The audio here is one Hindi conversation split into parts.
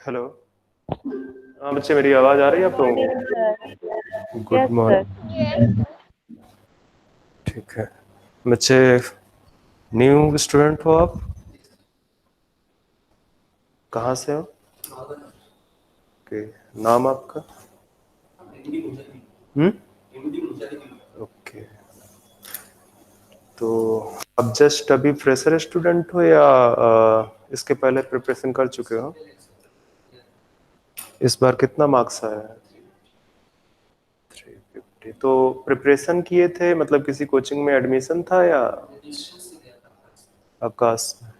हेलो। हाँ बच्चे, मेरी आवाज़ आ रही है आप लोगों मॉर्निंग को? Sir. Good yes sir. Morning. ठीक है बच्चे, न्यू स्टूडेंट हो आप? कहाँ से हो? ओके, नाम आपका? हम्म, ओके। तो अब जस्ट अभी फ्रेशर स्टूडेंट हो या इसके पहले प्रिपरेशन कर चुके हो? इस बार कितना मार्क्स आया है? 350। तो प्रिपरेशन किए थे, मतलब किसी कोचिंग में एडमिशन था या आकाश में?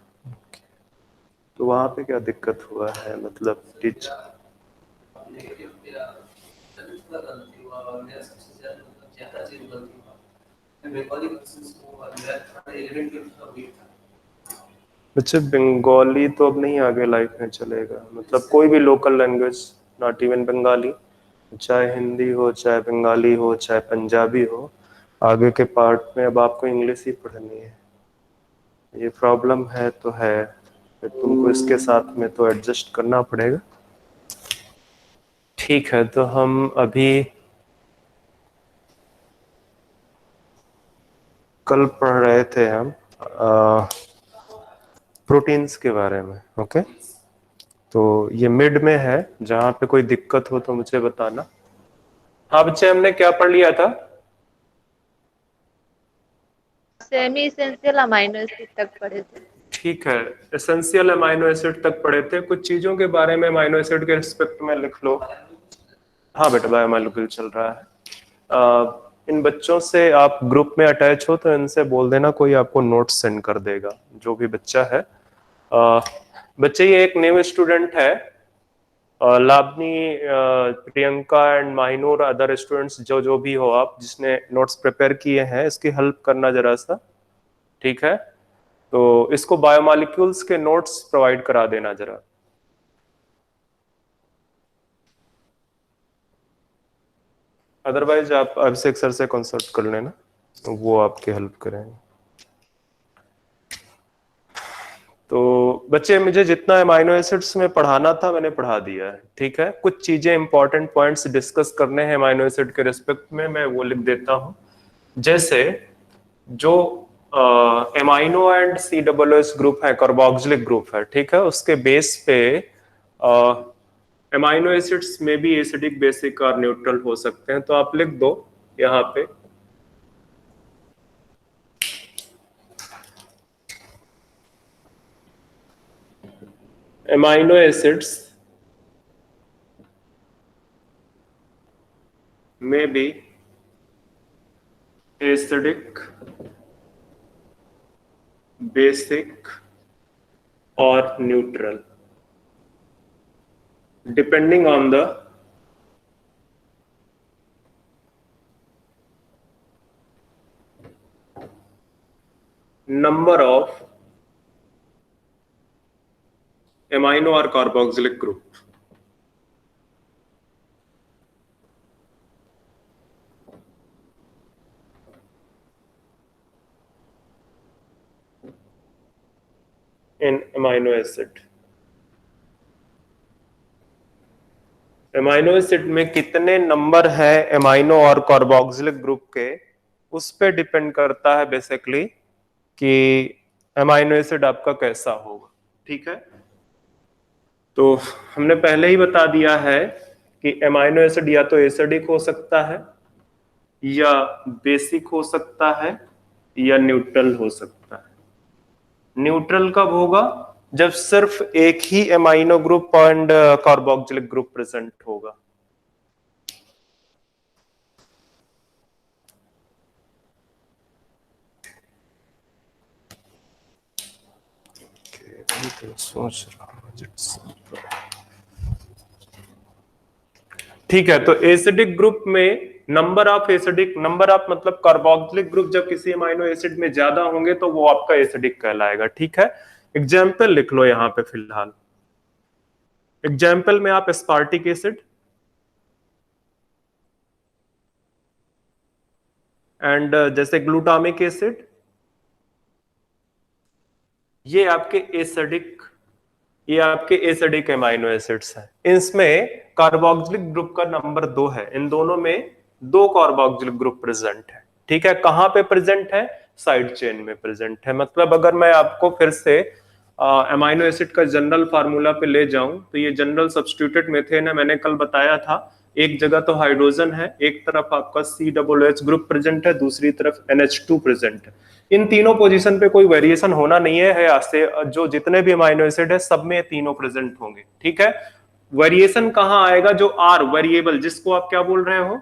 तो वहाँ पे क्या दिक्कत हुआ है, मतलब टीच? बच्चे, बंगाली तो अब नहीं आगे लाइफ में चलेगा, मतलब कोई भी local language, not even Bengali, चाहे हिंदी हो, चाहे बंगाली हो, चाहे पंजाबी हो, आगे के पार्ट में अब आपको इंग्लिश ही पढ़नी है। ये प्रॉब्लम है तो है, फिर तुमको इसके साथ में तो एडजस्ट करना पड़ेगा। ठीक है, तो हम अभी कल पढ़ रहे थे हम प्रोटीन्स के बारे में। ओके, तो ये मिड में है, जहां पे कोई दिक्कत हो तो मुझे बताना। हाँ बच्चे, हमने क्या पढ़ लिया था? सेमी इसेंशियल अमाइनो एसिड तक पढ़े थे। ठीक है, एसेंशियल अमाइनो एसिड तक पढ़े थे। कुछ चीजों के बारे में अमाइनो एसिड के रिस्पेक्ट में लिख लो। हाँ बेटा, बायोमोलिक्यूल चल रहा है। इन बच्चों से आप ग्रुप में अटैच हो तो इनसे बोल देना, कोई आपको नोट्स सेंड कर देगा, जो भी बच्चा है। बच्चे, ये एक न्यू स्टूडेंट है, Lavani, Priyanka and Mainur, other students जो जो भी हो आप, जिसने नोट्स प्रिपेयर किए हैं, इसकी हेल्प करना जरा सा। ठीक है, तो इसको बायोमोलिक्यूल्स के नोट्स प्रोवाइड करा देना जरा। अदरवाइज आप अभिषेक सर से कंसल्ट कर लेना, वो आपकी हेल्प करेंगे। तो बच्चे, मुझे जितना अमाइनो एसिड्स में पढ़ाना था मैंने पढ़ा दिया है। ठीक है, कुछ चीजें इंपॉर्टेंट पॉइंट्स डिस्कस करने हैं अमाइनो एसिड के रिस्पेक्ट में, मैं वो लिख देता हूं। जैसे जो amino and C double S group है, कार्बोक्सिलिक ग्रुप है, ठीक है, उसके बेस पे एमाइनो एसिड्स में भी एसिडिक, बेसिक और न्यूट्रल हो सकते हैं। तो आप लिख दो यहाँ पे, एमाइनो एसिड्स में भी एसिडिक, बेसिक और neutral, depending on the number of amino or carboxylic group. In amino acid, amino acid में कितने नंबर है एमाइनो और कार्बोक्सिलिक ग्रुप के, उस पे डिपेंड करता है बेसिकली कि अमाइनो एसिड आपका कैसा होगा। ठीक है, तो हमने पहले ही बता दिया है कि अमाइनो एसिड या तो एसिडिक हो सकता है, या बेसिक हो सकता है, या न्यूट्रल हो सकता है। न्यूट्रल कब होगा? जब सिर्फ एक ही amino group and carboxylic group present होगा। सोच रहा हूँ। ठीक है, तो एसिडिक ग्रुप में number of acidic, number of मतलब कार्बोक्सिलिक ग्रुप जब किसी अमाइनो एसिड में ज्यादा होंगे तो वो आपका एसिडिक कहलाएगा। ठीक है, एग्जाम्पल लिख लो यहां पे फिलहाल। एग्जाम्पल में आप एस्पार्टिक एसिड एंड जैसे ग्लूटामिक एसिड, ये आपके एसिडिक ये आपके एसिडिक एमाइनो एसिड्स हैं। इसमें कार्बोक्सिलिक ग्रुप का नंबर 2 है, इन दोनों में 2 कार्बोक्सिलिक ग्रुप प्रेजेंट है। ठीक है, कहां पे प्रेजेंट है? साइड चेन में प्रेजेंट है। मतलब अगर मैं आपको फिर से अमाइनो एसिड का जनरल फार्मूला पे ले जाऊं तो ये जनरल सब्स्टिट्यूटेड मीथेन है, मैंने कल बताया था। एक जगह तो हाइड्रोजन है, एक तरफ आपका COOH ग्रुप प्रेजेंट है, दूसरी तरफ NH2 प्रेजेंट है। इन तीनों पोजीशन पे कोई वेरिएशन होना नहीं है आज से, जो जितने भी अमाइनो एसिड है सब में तीनों प्रेजेंट होंगे। ठीक है, वेरिएशन कहां आएगा? जो आर वेरिएबल, जिसको आप क्या बोल रहे हो?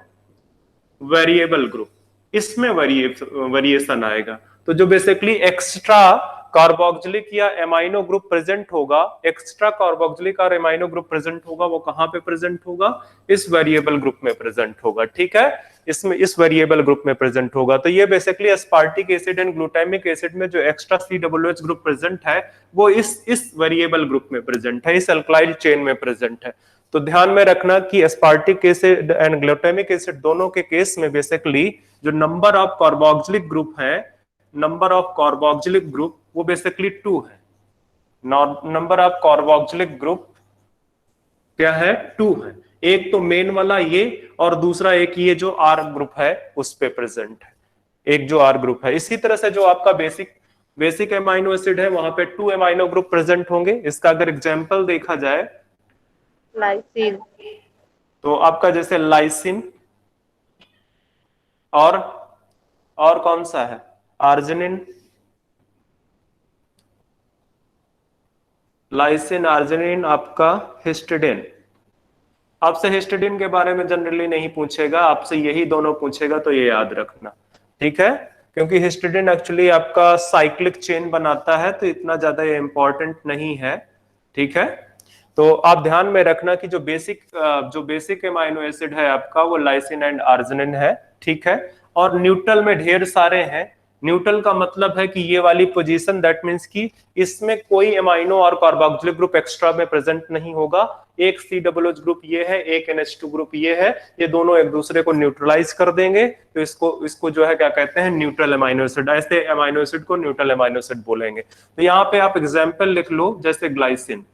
वेरिएबल ग्रुप, इसमें वेरिएशन आएगा। तो जो बेसिकली एक्स्ट्रा कार्बोक्सिलिक या एमाइनो ग्रुप प्रेजेंट होगा, एक्स्ट्रा कार्बोक्सिलिक और एमाइनो ग्रुप प्रेजेंट होगा, वो कहां पे प्रेजेंट होगा? इस वेरिएबल ग्रुप में प्रेजेंट होगा। ठीक है, इसमें इस वेरिएबल ग्रुप में प्रेजेंट होगा। तो ये basically aspartic acid and glutamic acid में जो एक्स्ट्रा COOH ग्रुप प्रेजेंट है वो इस वेरिएबल ग्रुप में प्रेजेंट है, इस अल्काइल चेन में प्रेजेंट है। तो ध्यान में रखना कि aspartic acid and glutamic acid दोनों के केस में बेसिकली जो नंबर ऑफ कार्बोक्सिलिक ग्रुप है, नंबर ऑफ कार्बोक्सिलिक ग्रुप वो बेसिकली 2 है। नंबर ऑफ कार्बोक्सिलिक ग्रुप क्या है? 2 है। एक तो मेन वाला ये, और दूसरा एक ये जो R ग्रुप है उस पे प्रेजेंट है, एक जो R ग्रुप है। इसी तरह से जो आपका बेसिक एमाइनो एसिड है वहां पे 2 एमाइनो ग्रुप प्रेजेंट होंगे। इसका अगर एग्जांपल देखा जाए लाइसिन, तो आपका जैसे लाइसिन और कौन सा है? आर्जिनिन, लाइसिन, आर्जिनिन, आपका हिस्टिडिन। आपसे हिस्टिडिन के बारे में जनरली नहीं पूछेगा, आपसे यही दोनों पूछेगा, तो ये याद रखना। ठीक है, क्योंकि हिस्टिडिन एक्चुअली आपका साइक्लिक चेन बनाता है, तो इतना ज्यादा ये इंपॉर्टेंट नहीं है। ठीक है, तो आप ध्यान में रखना कि जो बेसिक एमाइनो एसिड है आपका वो लाइसिन एंड आर्जिनिन है। ठीक है, और न्यूट्रल में ढेर सारे हैं। न्यूट्रल का मतलब है कि ये वाली पोजीशन, दैट मींस कि इसमें कोई एमाइनो और कार्बोक्सिलिक ग्रुप एक्स्ट्रा में प्रेजेंट नहीं होगा। एक COOH ग्रुप ये है, एक NH2 ग्रुप ये है, ये दोनों एक दूसरे को न्यूट्रलाइज कर देंगे, तो इसको जो है क्या कहते हैं? Neutral amino acid. ऐसे एमाइनो एसिड को न्यूट्रल एमाइनो एसिड बोलेंगे। तो यहाँ पे आप एग्जाम्पल लिख लो, जैसे ग्लाइसिन,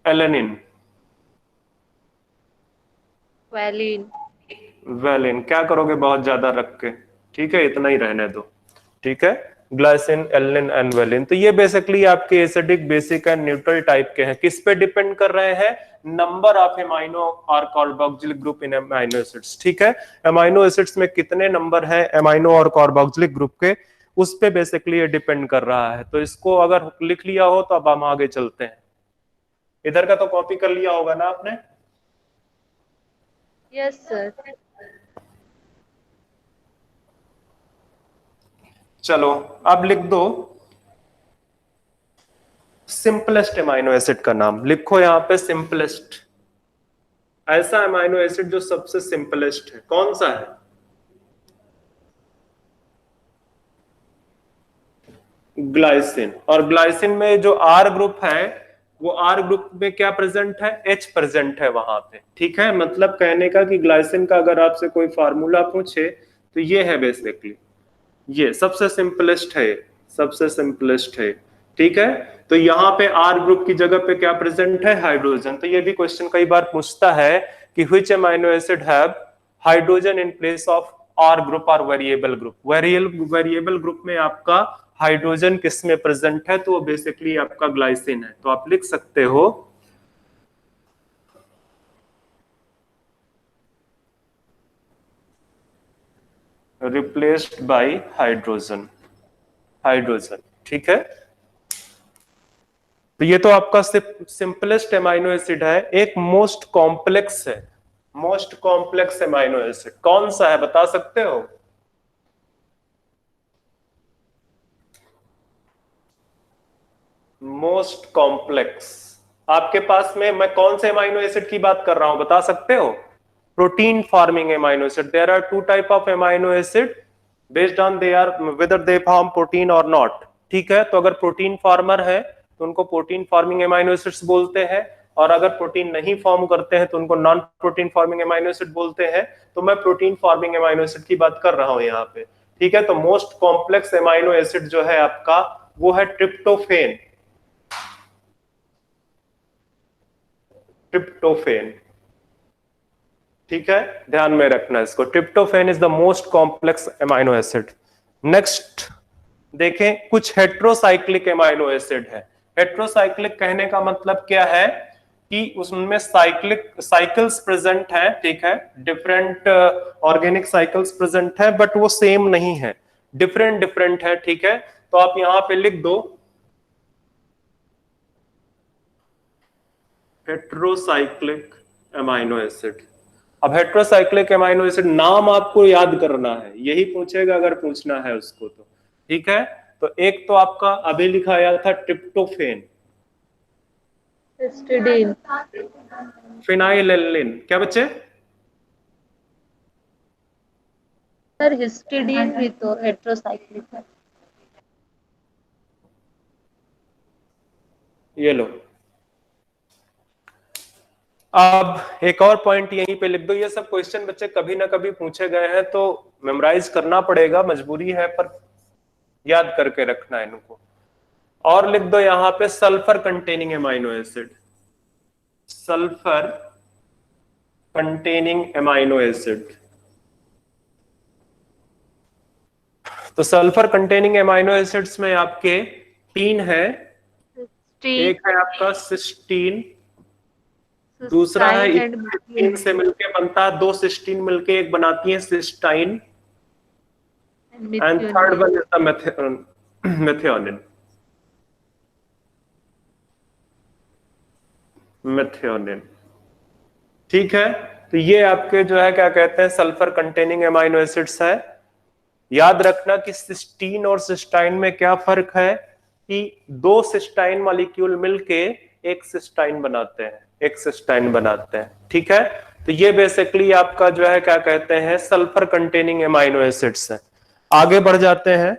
एलेनिन, वैलिन, वेलिन। क्या करोगे बहुत ज्यादा रख के? ठीक है, इतना ही रहने दो। ठीक है, ग्लाइसिन, एलिन एंड वेलिन। तो ये बेसिकली आपके acidic, basic and neutral type के हैं। किस पे डिपेंड कर रहे हैं? नंबर ऑफ एमाइनो और carboxylic group in amino acids. ठीक है, एमाइनो एसिड्स में कितने नंबर हैं एमाइनो और कार्बोक्सिलिक ग्रुप के, उस पे बेसिकली ये डिपेंड कर रहा है। तो इसको अगर लिख लिया हो तो अब हम आगे चलते हैं। इधर का तो कॉपी कर लिया होगा ना आपने? Yes sir. चलो अब लिख दो सिंपलेस्ट एमाइनो एसिड का नाम। लिखो यहां पे सिंपलेस्ट। ऐसा एमाइनो एसिड जो सबसे सिंपलेस्ट है, कौन सा है? ग्लाइसिन। और ग्लाइसिन में जो R ग्रुप है, वो R ग्रुप में क्या प्रेजेंट है? H प्रेजेंट है वहां पे। ठीक है, मतलब कहने का कि ग्लाइसिन का अगर आपसे कोई फार्मूला पूछे तो ये है बेसिकली, ये सबसे सिंपलेस्ट है, सबसे सिंपलेस्ट है। ठीक है, तो यहाँ पे R ग्रुप की जगह पे क्या प्रेजेंट है? हाइड्रोजन। तो ये भी क्वेश्चन कई बार पूछता है कि which amino acid have hydrogen in place of R group और वेरिएबल ग्रुप। वेरिएबल ग्रुप में आपका हाइड्रोजन किस में प्रेजेंट है? तो वो बेसिकली आपका ग्लाइसिन है। तो आप लिख सकते हो रिप्लेस्ड बाय हाइड्रोजन, हाइड्रोजन। ठीक है, तो ये तो आपका सिंपलेस्ट एमाइनो एसिड है। एक मोस्ट कॉम्प्लेक्स है, मोस्ट कॉम्प्लेक्स एमाइनो एसिड कौन सा है बता सकते हो? मोस्ट कॉम्प्लेक्स आपके पास में, मैं कौन से एमाइनो एसिड की बात कर रहा हूं बता सकते हो? Protein forming amino acid. There are 2 type of amino acid based on they are whether they form protein और नॉट। ठीक है, तो अगर प्रोटीन फार्मर है तो उनको प्रोटीन फार्मिंग एमाइनो एसिड्स बोलते हैं, और अगर प्रोटीन नहीं फॉर्म करते हैं तो उनको non protein forming amino acid बोलते हैं। तो मैं प्रोटीन फॉर्मिंग एमाइनो एसिड की बात कर रहा हूं यहाँ पे। ठीक है, तो मोस्ट कॉम्प्लेक्स एमाइनो एसिड जो है आपका वो है ट्रिप्टोफेन। ट्रिप्टोफेन। ठीक है, ध्यान में रखना इसको। Tryptophan is the most complex amino acid. Next देखें, कुछ हेट्रोसाइक्लिक एमाइनो एसिड है। हेट्रोसाइक्लिक कहने का मतलब क्या है कि उसमें साइकिल्स प्रेजेंट हैं, ठीक है, डिफरेंट ऑर्गेनिक साइकिल्स प्रेजेंट है, बट वो सेम नहीं है, डिफरेंट डिफरेंट है। ठीक है, तो आप यहां पे लिख दो हेट्रोसाइक्लिक एमाइनो एसिड। अब हेट्रोसाइक्लिक एमाइनो एसिड नाम आपको याद करना है, यही पूछेगा अगर पूछना है उसको तो। ठीक है, तो एक तो आपका अभी लिखाया था ट्रिप्टोफेन, हिस्टिडीन, फिनाइलएलिन, क्या बच्चे? सर हिस्टिडीन भी तो हेट्रोसाइक्लिक है। ये लो। अब एक और पॉइंट यहीं पे लिख दो। ये सब क्वेश्चन बच्चे कभी ना कभी पूछे गए हैं, तो मेमोराइज करना पड़ेगा, मजबूरी है, पर याद करके रखना है इनको। और लिख दो यहां पे sulphur containing amino acid, sulphur containing amino acid. तो सल्फर कंटेनिंग एमाइनो एसिड्स में आपके 3 है। एक है आपका सिस्टीन, दूसरा है सिस्टाइन एंड सिस्टीन से मिलके बनता है, 2 सिस्टीन मिलके एक बनाती है cysteine, and third one is the methionine, methionine. ठीक है, तो ये आपके जो है क्या कहते हैं, सल्फर कंटेनिंग एमाइनो एसिड्स है। याद रखना कि सिस्टीन और सिस्टाइन में क्या फर्क है कि 2 सिस्टाइन मॉलिक्यूल मिलके एक सिस्टाइन बनाते हैं, एक सिस्टाइन बनाते हैं। ठीक है, तो ये बेसिकली आपका जो है क्या कहते हैं, सल्फर कंटेनिंग एमाइनो एसिड्स है। आगे बढ़ जाते हैं।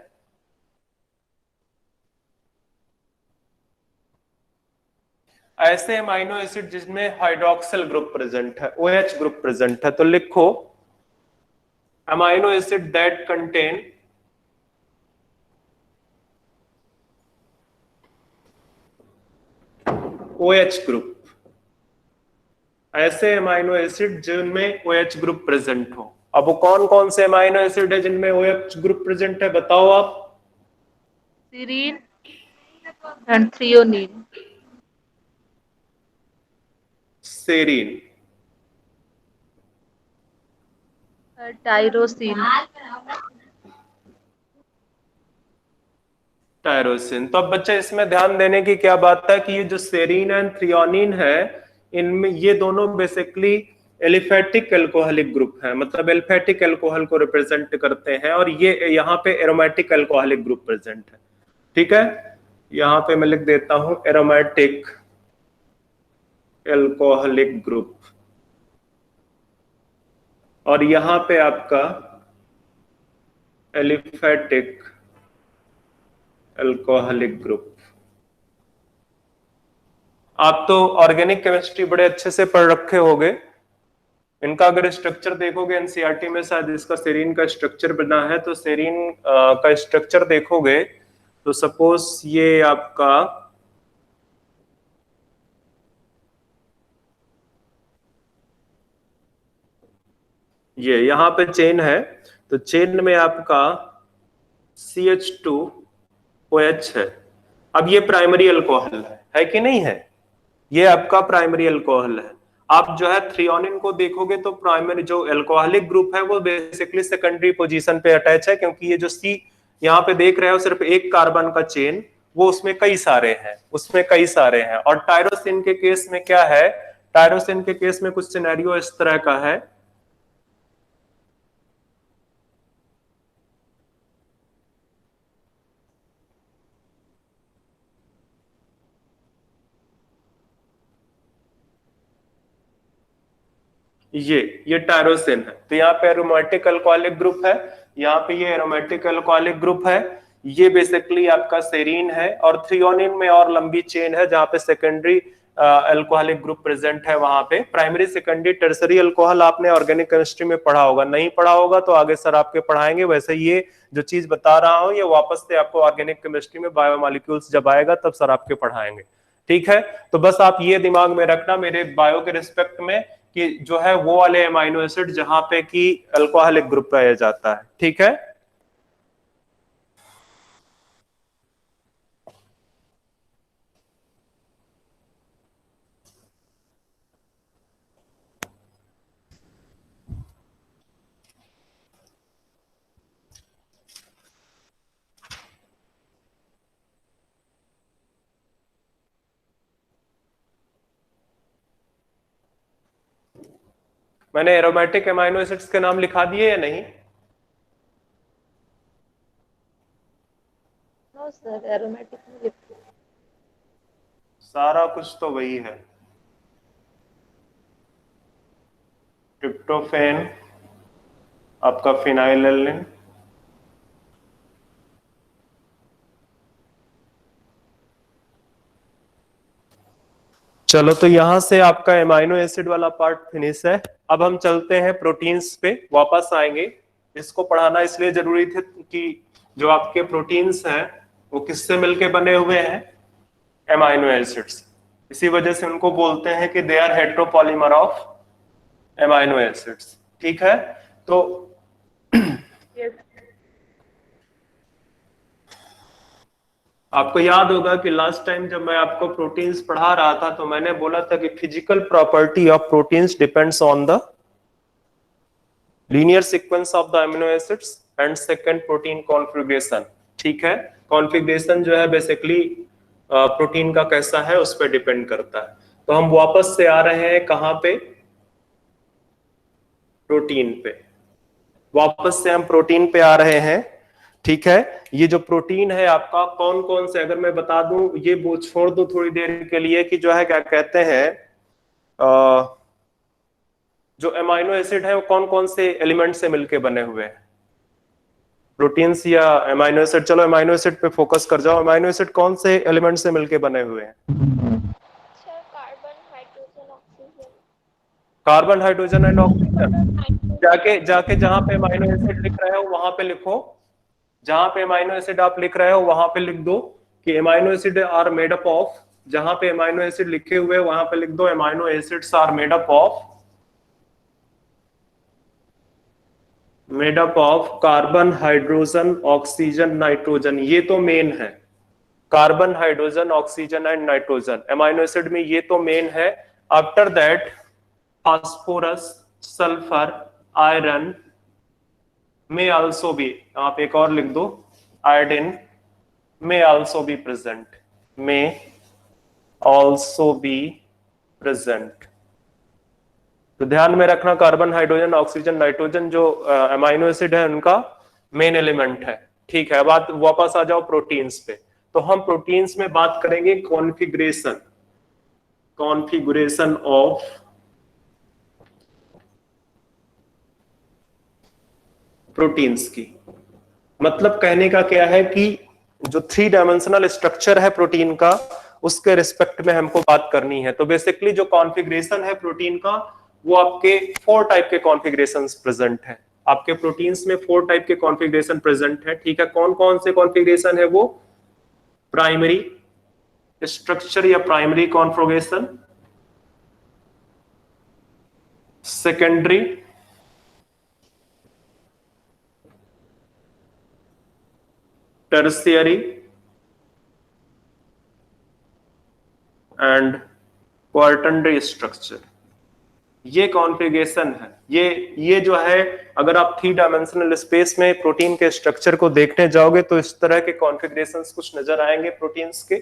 ऐसे एमाइनो एसिड जिसमें हाइड्रोक्सिल ग्रुप प्रेजेंट है, OH ग्रुप प्रेजेंट है, तो लिखो amino acid that contain OH group. ऐसे अमाइनो एसिड जिनमें OH ग्रुप प्रेजेंट हो। अब वो कौन कौन से अमाइनो एसिड है जिनमें OH ग्रुप प्रेजेंट है, बताओ आप। Serine and threonine, serine, tyrosine, tyrosine. तो अब बच्चे इसमें ध्यान देने की क्या बात है कि ये जो सेरीन एंड थ्रियोनिन है, इनमें ये दोनों बेसिकली एलिफेटिक एल्कोहलिक ग्रुप है, मतलब एल्फेटिक एल्कोहल को रिप्रेजेंट करते हैं, और ये यहाँ पे एरोमेटिक एल्कोहलिक ग्रुप प्रेजेंट है। ठीक है, यहाँ पे मैं लिख देता हूं एरोमेटिक एल्कोहलिक ग्रुप, और यहां पे आपका एलिफेटिक एल्कोहलिक ग्रुप। आप तो ऑर्गेनिक केमिस्ट्री बड़े अच्छे से पढ़ रखे होगे। इनका अगर स्ट्रक्चर देखोगे एनसीईआरटी में, शायद इसका सेरीन का स्ट्रक्चर बना है, तो सेरीन का स्ट्रक्चर देखोगे तो सपोज ये आपका ये यहां पे चेन है, तो चेन में आपका CH2OH है। अब ये प्राइमरी अल्कोहल है कि नहीं है? ये आपका प्राइमरी अल्कोहल है। आप जो है थ्रियोनिन को देखोगे तो प्राइमरी जो अल्कोहलिक ग्रुप है वो बेसिकली सेकेंडरी पोजीशन पे अटैच है, क्योंकि ये जो C यहाँ पे देख रहे हो सिर्फ एक कार्बन का चेन, वो उसमें कई सारे हैं, उसमें कई सारे हैं। और टायरोसिन के केस में क्या है, टायरोसिन के केस में कुछ सिनेरियो इस तरह का है। ये टायरोसिन है, तो यहाँ पे एरोमेटिक अल्कोहलिक ग्रुप है, यहाँ पे ये एरोमेटिक अल्कोहलिक ग्रुप है। ये बेसिकली आपका सेरीन है, और थ्रियोनिन में और लंबी चेन है जहां पे सेकेंडरी अल्कोहलिक ग्रुप प्रेजेंट है। वहां पे प्राइमरी सेकेंडरी टर्सरी अल्कोहल आपने ऑर्गेनिक केमिस्ट्री में पढ़ा होगा, नहीं पढ़ा होगा तो आगे सर आपके पढ़ाएंगे। वैसे ये जो चीज बता रहा हूं ये वापस से आपको ऑर्गेनिक केमिस्ट्री में बायोमोलिक्यूल्स जब आएगा तब सर आपके पढ़ाएंगे। ठीक है, तो बस आप ये दिमाग में रखना मेरे बायो के रिस्पेक्ट में कि जो है वो वाले अमाइनो एसिड जहां पे कि अल्कोहलिक ग्रुप पाया जाता है। ठीक है, मैंने एरोमेटिक अमाइनो एसिड्स के नाम लिखा दिए या नहीं? नो सर, एरोमेटिक में लिखो। सारा कुछ तो वही है, ट्रिप्टोफैन, आपका फिनाइलएलिन, चलो तो यहां से आपका एमाइनो एसिड वाला पार्ट फिनिश है। अब हम चलते हैं प्रोटीन्स पे, वापस आएंगे। इसको पढ़ाना इसलिए जरूरी थे कि जो आपके प्रोटीन्स हैं वो किससे मिलके बने हुए हैं? Amino acids. इसी वजह से उनको बोलते हैं कि they are heteropolymer of amino acids. ठीक है, तो आपको याद होगा कि लास्ट टाइम जब मैं आपको प्रोटीन्स पढ़ा रहा था तो मैंने बोला था कि physical property of proteins depends on the linear sequence of the amino acids and second protein configuration. ठीक है, कॉन्फ़िगरेशन जो है बेसिकली प्रोटीन का कैसा है उस पर डिपेंड करता है। तो हम वापस से आ रहे हैं कहां पे? प्रोटीन पे। वापस से हम प्रोटीन पे आ रहे हैं। ठीक है, ये जो प्रोटीन है आपका कौन कौन से, अगर मैं बता दूं, ये वो छोड़ दो थोड़ी देर के लिए कि जो है क्या कहते हैं, जो अमाइनो एसिड है वो कौन कौन से एलिमेंट से मिलके बने हुए हैं? प्रोटीन्स या अमाइनो एसिड? चलो अमाइनो एसिड पे फोकस कर जाओ। अमाइनो एसिड कौन से एलिमेंट से मिलके बने हुए हैं? Carbon, hydrogen and oxygen. जाके जाके जहां पे अमाइनो एसिड लिख रहे हो वहां पे लिखो, जहां पे अमाइनो एसिड आप लिख रहे हो वहां पे लिख दो कि amino acid are made up of, जहां पे अमाइनो एसिड लिखे हुए वहां पे लिख दो amino acids are made up of carbon, hydrogen, oxygen, nitrogen. ये तो मेन है, carbon, hydrogen, oxygen and nitrogen amino acid में ये तो मेन है। After that phosphorus, sulphur, iron में आल्सो भी, आप एक और लिख दो, iodine may also be present, may also be present। तो ध्यान में रखना कार्बन, हाइड्रोजन, ऑक्सीजन, नाइट्रोजन जो अमाइनो एसिड है उनका मेन एलिमेंट है। ठीक है, अब वापस आ जाओ प्रोटीन्स पे। तो हम प्रोटीन्स में बात करेंगे कॉन्फ़िगरेशन ऑफ प्रोटीन्स की। मतलब कहने का क्या है कि जो 3 डायमेंशनल स्ट्रक्चर है प्रोटीन का उसके रिस्पेक्ट में हमको बात करनी है। तो बेसिकली जो कॉन्फ़िगरेशन है प्रोटीन का वो आपके 4 टाइप के कॉन्फ़िगरेशंस प्रेजेंट है। आपके प्रोटीन्स में 4 टाइप के कॉन्फ़िगरेशन प्रेजेंट है। ठीक है, कौन कौन से कॉन्फ़िगरेशन है वो? प्राइमरी स्ट्रक्चर या primary configuration, secondary, tertiary and quaternary structure. ये कॉन्फ़िगरेशन है। ये जो है, अगर आप 3 डायमेंशनल स्पेस में प्रोटीन के स्ट्रक्चर को देखने जाओगे तो इस तरह के कॉन्फ़िगरेशंस कुछ नजर आएंगे प्रोटीन्स के।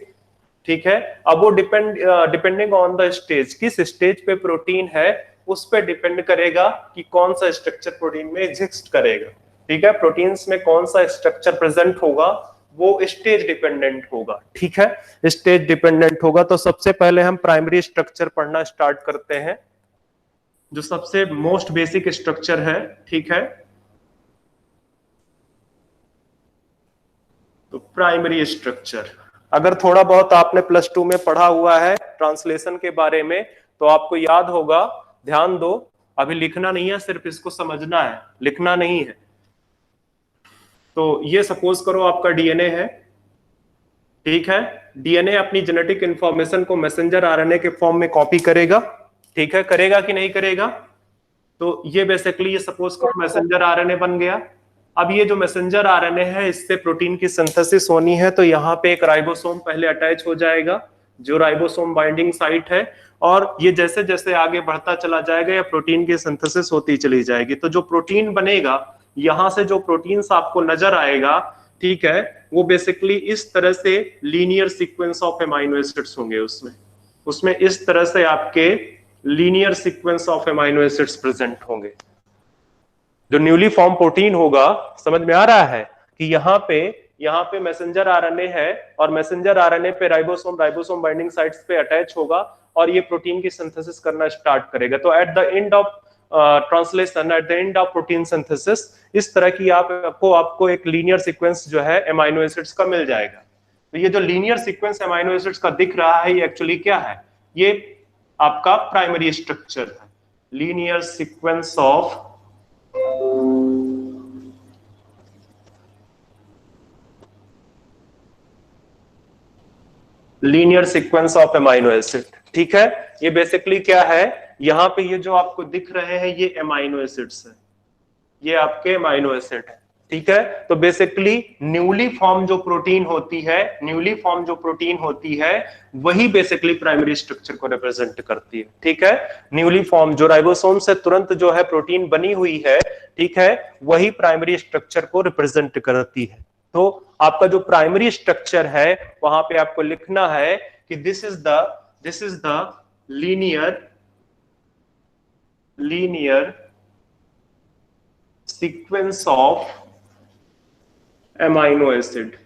ठीक है, अब वो डिपेंडिंग ऑन द स्टेज, किस स्टेज पे प्रोटीन है उस पे डिपेंड करेगा कि कौन सा स्ट्रक्चर प्रोटीन में एग्जिस्ट करेगा। ठीक है, प्रोटीन्स में कौन सा स्ट्रक्चर प्रेजेंट होगा वो स्टेज डिपेंडेंट होगा। ठीक है, स्टेज डिपेंडेंट होगा। तो सबसे पहले हम प्राइमरी स्ट्रक्चर पढ़ना स्टार्ट करते हैं, जो सबसे मोस्ट बेसिक स्ट्रक्चर है। ठीक है, तो प्राइमरी स्ट्रक्चर, अगर थोड़ा बहुत आपने +2 में पढ़ा हुआ है ट्रांसलेशन के बारे में तो आपको याद होगा। ध्यान दो, अभी लिखना नहीं है, सिर्फ इसको समझना है, लिखना नहीं है। तो ये सपोज करो आपका डीएनए है। ठीक है, डीएनए अपनी जेनेटिक इंफॉर्मेशन को मैसेंजर आरएनए के फॉर्म में कॉपी करेगा, ठीक है, करेगा कि नहीं करेगा? तो ये बेसिकली ये सपोज करो मैसेंजर आरएनए बन गया। अब ये जो मैसेंजर आरएनए है इससे प्रोटीन की सिंथेसिस होनी है, तो यहाँ पे एक राइबोसोम पहले अटैच हो जाएगा, जो राइबोसोम बाइंडिंग साइट है, और ये जैसे जैसे आगे बढ़ता चला जाएगा या प्रोटीन की सिंथेसिस होती चली जाएगी। तो जो प्रोटीन बनेगा, यहां से जो प्रोटीन्स आपको नजर आएगा, ठीक है, वो बेसिकली इस तरह से linear sequence of amino acids होंगे। उसमें इस तरह से आपके linear sequence of amino acids present होंगे। जो न्यूली फॉर्म प्रोटीन होगा, समझ में आ रहा है कि यहाँ पे मैसेंजर आरएनए है, और मैसेंजर आरएनए पे राइबोसोम बाइंडिंग साइट्स पे अटैच होगा, और ये प्रोटीन की सिंथेसिस करना स्टार्ट करेगा। तो at the end of translation, at the end of protein synthesis, इस तरह की आपको एक लीनियर सीक्वेंस जो है एमाइनो एसिड्स का मिल जाएगा। तो ये जो लीनियर सीक्वेंस एमाइनो एसिड्स का दिख रहा है, ये एक्चुअली क्या है? ये आपका प्राइमरी स्ट्रक्चर है, linear sequence of linear sequence of amino acid, ठीक है। ये बेसिकली क्या है, यहाँ पे ये जो आपको दिख रहे हैं ये एमाइनो एसिड्स है, ये आपके एमाइनो एसिड है, ठीक है। तो बेसिकली न्यूली फॉर्म जो प्रोटीन होती है वही बेसिकली प्राइमरी स्ट्रक्चर को रिप्रेजेंट करती है, ठीक है। न्यूली फॉर्म जो राइबोसोम से तुरंत जो है प्रोटीन बनी हुई है, ठीक है, वही प्राइमरी स्ट्रक्चर को रिप्रेजेंट करती है। तो आपका जो प्राइमरी स्ट्रक्चर है वहां पे आपको लिखना है कि this is the linear sequence of amino acid.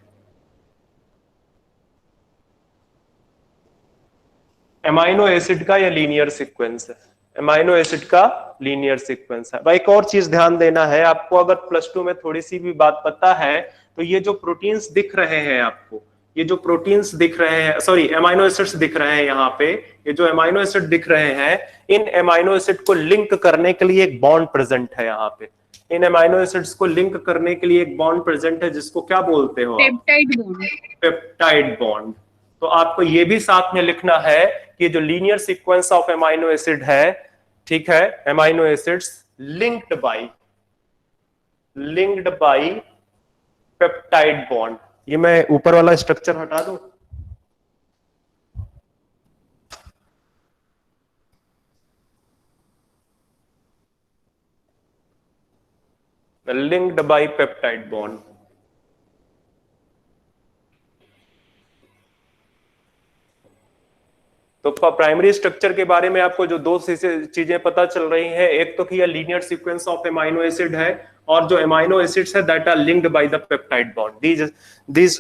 Amino acid का यह लीनियर सीक्वेंस है, एमाइनो एसिड का लीनियर सीक्वेंस है। भाई एक और चीज ध्यान देना है आपको, अगर +2 में थोड़ी सी भी बात पता है तो ये जो प्रोटीन्स दिख रहे हैं आपको, ये जो प्रोटीन्स दिख रहे हैं, सॉरी एमाइनो एसिड्स दिख रहे हैं यहाँ पे, ये जो एमाइनो एसिड दिख रहे हैं, इन एमाइनो एसिड को लिंक करने के लिए एक बॉन्ड प्रेजेंट है यहाँ पे। इन एमाइनो एसिड्स को लिंक करने के लिए एक बॉन्ड प्रेजेंट है, जिसको क्या बोलते हो? Peptide bond. Peptide bond. तो आपको ये भी साथ में लिखना है कि जो linear sequence of amino acid है, ठीक है, amino acids linked by peptide bond. ये मैं ऊपर वाला स्ट्रक्चर हटा दूं, लिंक्ड बाय पेप्टाइड बॉन्ड। तो प्राइमरी स्ट्रक्चर के बारे में आपको जो दो चीजें पता चल रही हैं, एक तो कि यह linear sequence of amino acid है, और जो एमाइनो एसिड्स है that are linked by the peptide bond. These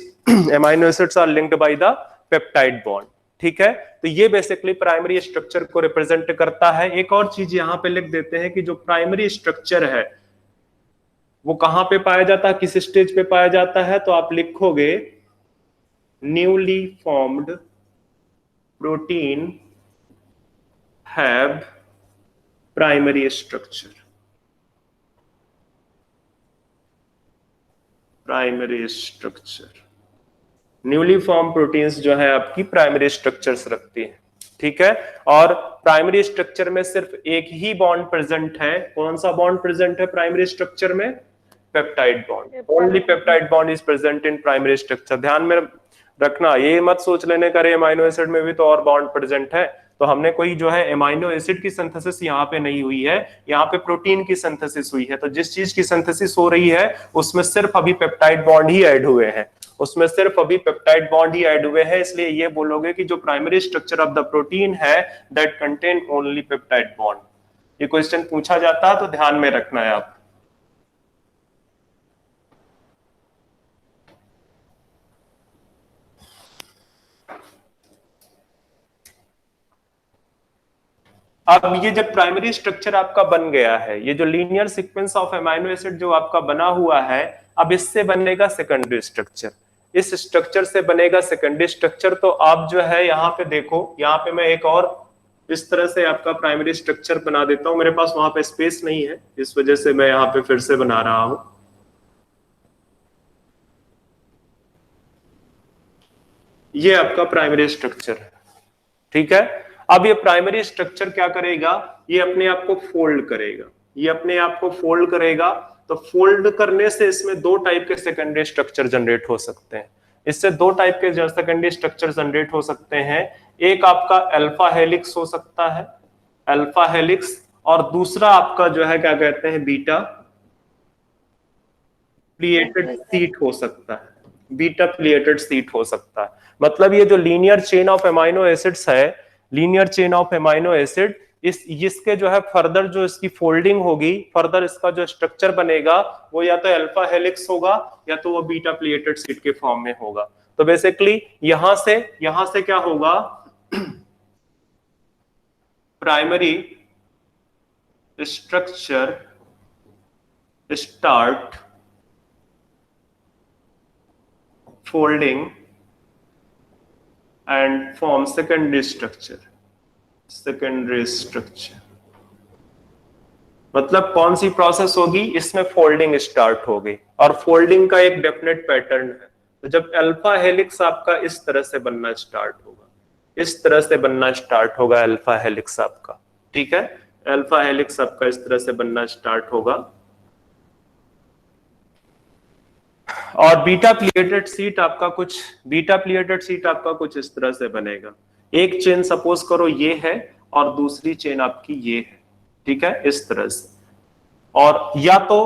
amino acids are linked by the peptide bond, ठीक है। तो ये बेसिकली प्राइमरी स्ट्रक्चर को रिप्रेजेंट करता है। एक और चीज यहां पे लिख देते हैं कि जो प्राइमरी स्ट्रक्चर है वो कहां पे पाया जाता है, किस स्टेज पे पाया जाता है? तो आप लिखोगे newly formed protein have primary structure। Newly form proteins जो है आपकी प्राइमरी स्ट्रक्चर्स रखती है, ठीक है। और प्राइमरी स्ट्रक्चर में सिर्फ एक ही बॉन्ड प्रेजेंट है। कौन सा बॉन्ड प्रेजेंट है प्राइमरी स्ट्रक्चर में? Peptide bond. Only peptide bond is present in primary structure. ध्यान में रखना, ये मत सोच लेने का एमाइनो एसिड में भी तो और बॉन्ड प्रेजेंट है। तो हमने कोई जो है एमाइनो एसिड की सिंथेसिस यहाँ पे नहीं हुई है, यहाँ पे प्रोटीन की सिंथेसिस हुई है। तो जिस चीज की सिंथेसिस हो रही है उसमें सिर्फ अभी पेप्टाइड बॉन्ड ही ऐड हुए हैं, इसलिए ये बोलोगे कि जो primary structure of the protein है that contain only peptide bond. ये क्वेश्चन पूछा जाता है तो ध्यान में रखना है आप। अब ये जब प्राइमरी स्ट्रक्चर आपका बन गया है, ये जो linear sequence of amino acid जो आपका बना हुआ है, अब इससे बनेगा सेकेंडरी स्ट्रक्चर। इस स्ट्रक्चर से बनेगा सेकेंडरी स्ट्रक्चर। तो आप जो है यहाँ पे देखो, यहाँ पे मैं एक और इस तरह से आपका प्राइमरी स्ट्रक्चर बना देता हूं। मेरे पास वहां पे स्पेस नहीं है, इस वजह से मैं यहाँ पे फिर से बना रहा हूं। ये आपका प्राइमरी स्ट्रक्चर है, ठीक है। अब ये प्राइमरी स्ट्रक्चर क्या करेगा, ये अपने आप को फोल्ड करेगा, ये अपने आप को फोल्ड करेगा। तो फोल्ड करने से इसमें दो टाइप के सेकेंडरी स्ट्रक्चर जनरेट हो सकते हैं। इससे दो टाइप के सेकेंडरी स्ट्रक्चर जनरेट हो सकते हैं। एक आपका अल्फा हेलिक्स हो सकता है, अल्फा हेलिक्स, और दूसरा आपका जो है क्या कहते हैं, बीटा प्लिएटेड सीट हो सकता है, बीटा प्लिएटेड सीट हो सकता है। मतलब ये जो linear chain of amino acids है, linear chain of amino acid, इसके जो है फर्दर जो इसकी फोल्डिंग होगी, फर्दर इसका जो स्ट्रक्चर बनेगा वो या तो अल्फा हेलिक्स होगा या तो वो बीटा प्लिएटेड सीट के फॉर्म में होगा। तो बेसिकली यहां से क्या होगा, primary structure start folding and form secondary structure, secondary structure। मतलब कौन सी प्रोसेस होगी, इसमें फोल्डिंग स्टार्ट होगी, और फोल्डिंग का एक डेफिनेट पैटर्न है। तो जब अल्फा हेलिक्स आपका इस तरह से बनना स्टार्ट होगा, इस तरह से बनना स्टार्ट होगा अल्फा हेलिक्स आपका, ठीक है, अल्फा हेलिक्स आपका इस तरह से बनना स्टार्ट होगा। और बीटा प्लिएटेड सीट आपका कुछ इस तरह से बनेगा। एक चेन सपोज करो ये है और दूसरी चेन आपकी ये है, ठीक है, इस तरह से। और या तो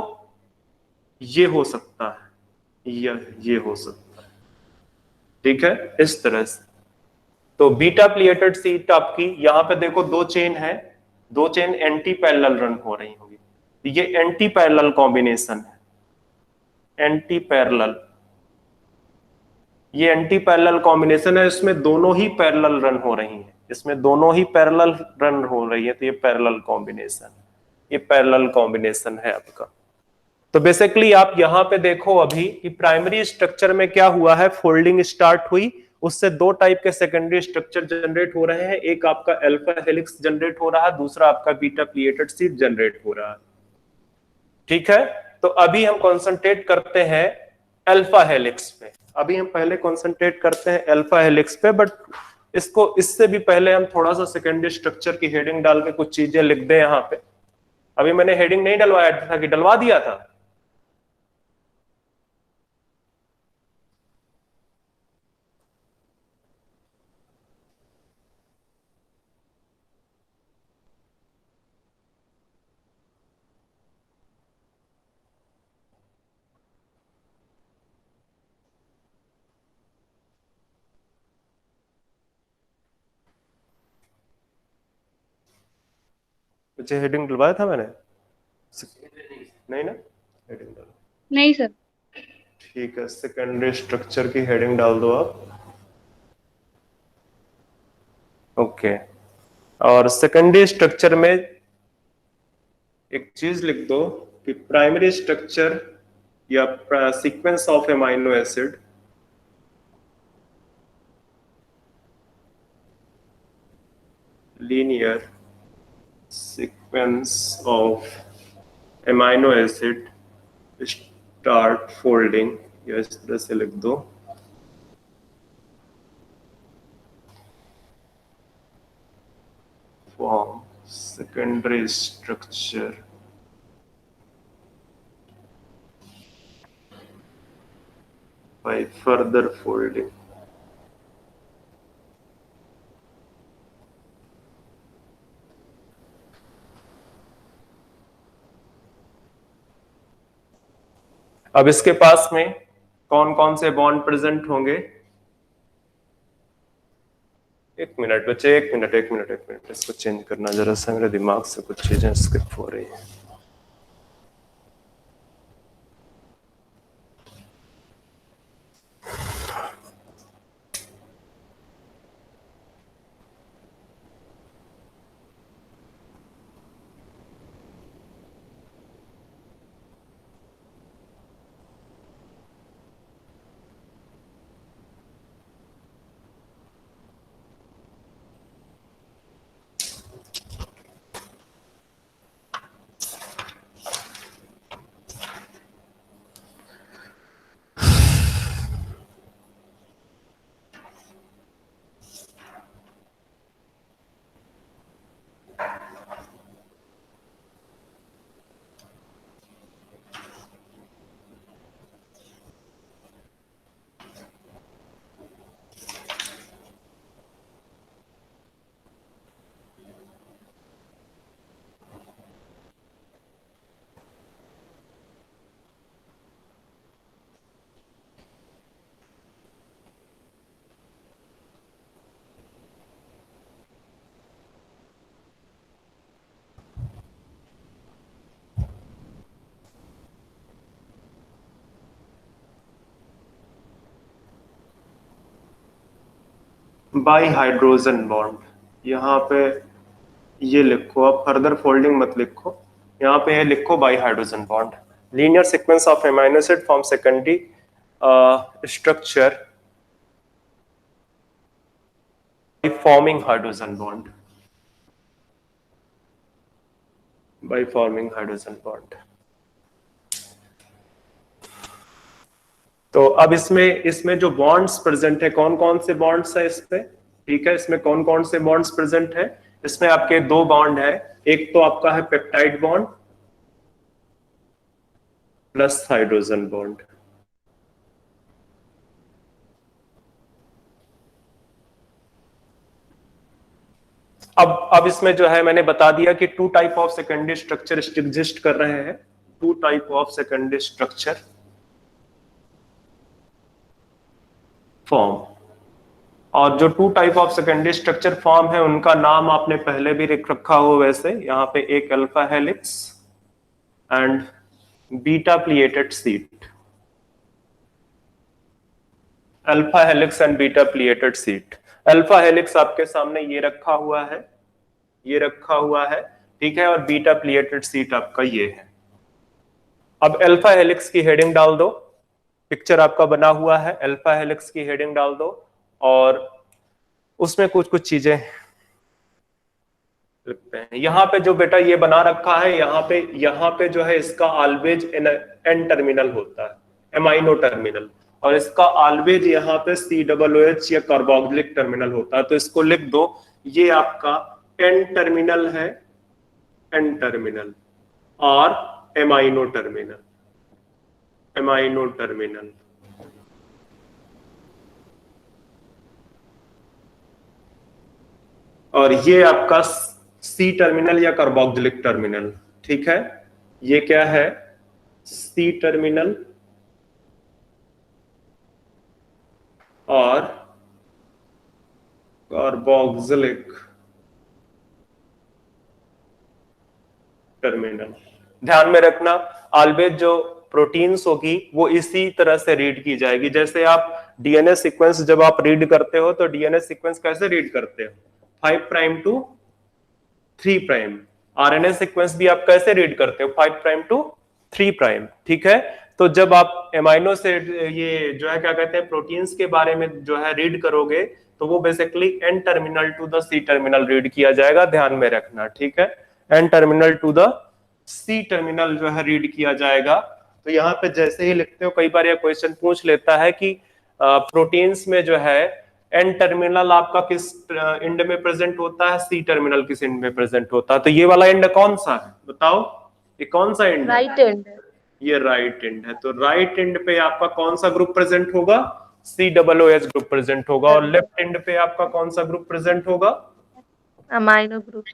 ये हो सकता है या ये हो सकता है, ठीक है, इस तरह से। तो बीटा प्लिएटेड सीट आपकी यहां पे देखो दो चेन है, दो चेन एंटी पैरेलल रन हो रही होगी, ये एंटी पैरेलल कॉम्बिनेशन है, एंटी पैरेलल, ये एंटी पैरेलल कॉम्बिनेशन है, इसमें दोनों ही पैरेलल रन हो रही हैं, इसमें दोनों ही पैरेलल रन हो रही है, तो ये पैरेलल कॉम्बिनेशन, ये पैरेलल कॉम्बिनेशन है आपका। तो बेसिकली आप यहां पे देखो अभी कि प्राइमरी स्ट्रक्चर में क्या हुआ है, फोल्डिंग स्टार्ट हुई, उससे दो टाइप के सेकेंडरी स्ट्रक्चर जनरेट हो रहे हैं, एक आपका अल्फा हेलिक्स जनरेट हो रहा है, दूसरा आपका बीटा प्लिएटेड सीट जनरेट हो रहा है, ठीक है। तो अभी हम कंसंट्रेट करते हैं अल्फा हेलिक्स पे, अभी हम पहले कंसंट्रेट करते हैं अल्फा हेलिक्स पे, बट इससे भी पहले हम थोड़ा सा सेकेंडरी स्ट्रक्चर की हेडिंग डाल के कुछ चीजें लिख दें यहाँ पे। अभी मैंने हेडिंग नहीं डलवाया था कि डलवा दिया था? मुझे हेडिंग डलवाया था मैंने? नहीं ना, हेडिंग डाल, नहीं सर। ठीक है, सेकेंडरी स्ट्रक्चर की हेडिंग डाल दो आप, ओके। और सेकेंडरी स्ट्रक्चर में एक चीज लिख दो कि प्राइमरी स्ट्रक्चर या sequence of amino acid linear sequence of amino acid start folding, या इस तरह से लिख दो, form secondary structure by further folding। अब इसके पास में कौन कौन से बॉन्ड प्रेजेंट होंगे? एक मिनट बच्चे, एक मिनट, इसको चेंज करना जरा सा, मेरे दिमाग से कुछ चीजें स्किप हो रही है। बाई हाइड्रोजन बॉन्ड, यहाँ पे ये लिखो, आप फर्दर फोल्डिंग मत लिखो, यहाँ पे ये लिखो by hydrogen bond. Linear sequence of amino acid form secondary structure by forming hydrogen bond, by forming hydrogen bond। तो अब इसमें इसमें जो बॉन्ड्स प्रेजेंट है, कौन कौन से बॉन्ड्स है इस पे, ठीक है, इसमें कौन कौन से बॉन्ड्स प्रेजेंट है? इसमें आपके दो बॉन्ड है, एक तो आपका है peptide bond plus hydrogen bond. अब इसमें जो है मैंने बता दिया कि two type of secondary structure exist कर रहे हैं, two type of secondary structure form. और जो two type of secondary structure form है उनका नाम आपने पहले भी रखा हो, वैसे यहाँ पे एक alpha helix and beta pleated sheet, alpha helix and beta pleated sheet. Alpha helix आपके सामने ये रखा हुआ है, ये रखा हुआ है, ठीक है, और बीटा प्लिएटेड सीट आपका ये है। अब अल्फा हेलिक्स की हेडिंग डाल दो, पिक्चर आपका बना हुआ है, अल्फा हेलिक्स की हेडिंग डाल दो और उसमें कुछ कुछ चीजें लिखते हैं। यहाँ पे जो बेटा ये बना रखा है, यहाँ पे जो है इसका ऑलवेज एन टर्मिनल होता है, एमाइनो टर्मिनल, और इसका ऑलवेज यहाँ पे COOH या कार्बोक्सिलिक टर्मिनल होता है। तो इसको लिख दो, ये आपका एन टर्मिनल है, एन टर्मिनल, और एमाइनो टर्मिनल, एमाइनो टर्मिनल। और ये आपका सी टर्मिनल या कार्बोक्सिलिक टर्मिनल, ठीक है, ये क्या है? सी टर्मिनल और कार्बोक्सिलिक टर्मिनल। ध्यान में रखना, ऑलवेज जो प्रोटीन्स होगी वो इसी तरह से रीड की जाएगी। जैसे आप डीएनए सीक्वेंस जब आप रीड करते हो तो डीएनए सीक्वेंस कैसे रीड करते हो? 5 prime to 3 prime. RNA sequence भी आप कैसे रीड करते हो? 5 प्राइम टू 3 प्राइम, ठीक है। तो जब आप एमाइनो से ये जो है क्या कहते हैं प्रोटीन्स के बारे में जो है रीड करोगे तो वो basically N terminal to the C terminal read किया जाएगा, ध्यान में रखना, ठीक है। N terminal to the C terminal जो है रीड किया जाएगा। तो यहाँ पे जैसे ही लिखते हो, कई बार यह क्वेश्चन पूछ लेता है कि प्रोटीन्स में जो है एन टर्मिनल आपका किस एंड में प्रेजेंट होता है, सी टर्मिनल किस एंड में प्रेजेंट होता है। तो ये वाला एंड कौन सा है बताओ, ये कौन सा एंड? राइट एंड, ये राइट एंड है। तो राइट एंड पे आपका कौन सा ग्रुप प्रेजेंट होगा? COOH ग्रुप प्रेजेंट होगा। और लेफ्ट एंड पे आपका कौन सा ग्रुप प्रेजेंट होगा? Amino group,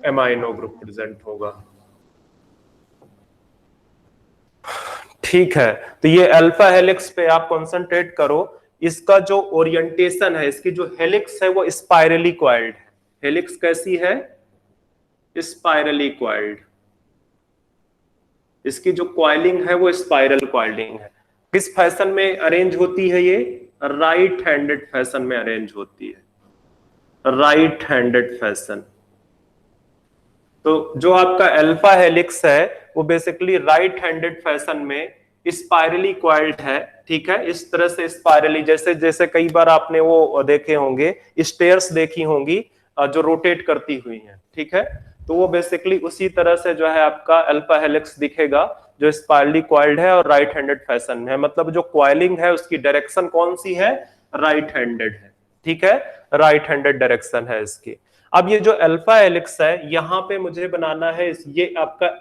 amino group present होगा, ठीक है। तो ये अल्फा हेलिक्स पे आप कंसंट्रेट करो। इसका जो ओरिएंटेशन है, इसकी जो हेलिक्स है वो स्पाइरली कॉइल्ड है। हेलिक्स कैसी है? Spirally coiled. इसकी जो कॉइलिंग है वो स्पाइरल कॉइलिंग है। किस फैशन में अरेंज होती है ये? राइट हैंडेड फैशन में अरेंज होती है, राइट हैंडेड फैशन। तो जो आपका अल्फा हेलिक्स है वो बेसिकली राइट हैंडेड फैशन में स्पाइरली कॉइल्ड है, ठीक है। इस तरह से स्पाइरली, जैसे जैसे कई बार आपने वो देखे होंगे, स्टेयर्स देखी होंगी जो रोटेट करती हुई हैं, ठीक है। तो वो बेसिकली उसी तरह से जो है आपका अल्फा हेलिक्स दिखेगा, जो स्पाइरली कॉइल्ड है और राइट हैंडेड फैशन है। मतलब जो कॉइलिंग है उसकी डायरेक्शन कौन सी है? राइट हैंडेड है, ठीक है, राइट हैंडेड डायरेक्शन है इसकी। अब ये जो अल्फा हेलिक्स है, यहाँ पे मुझे बनाना है, ये आपका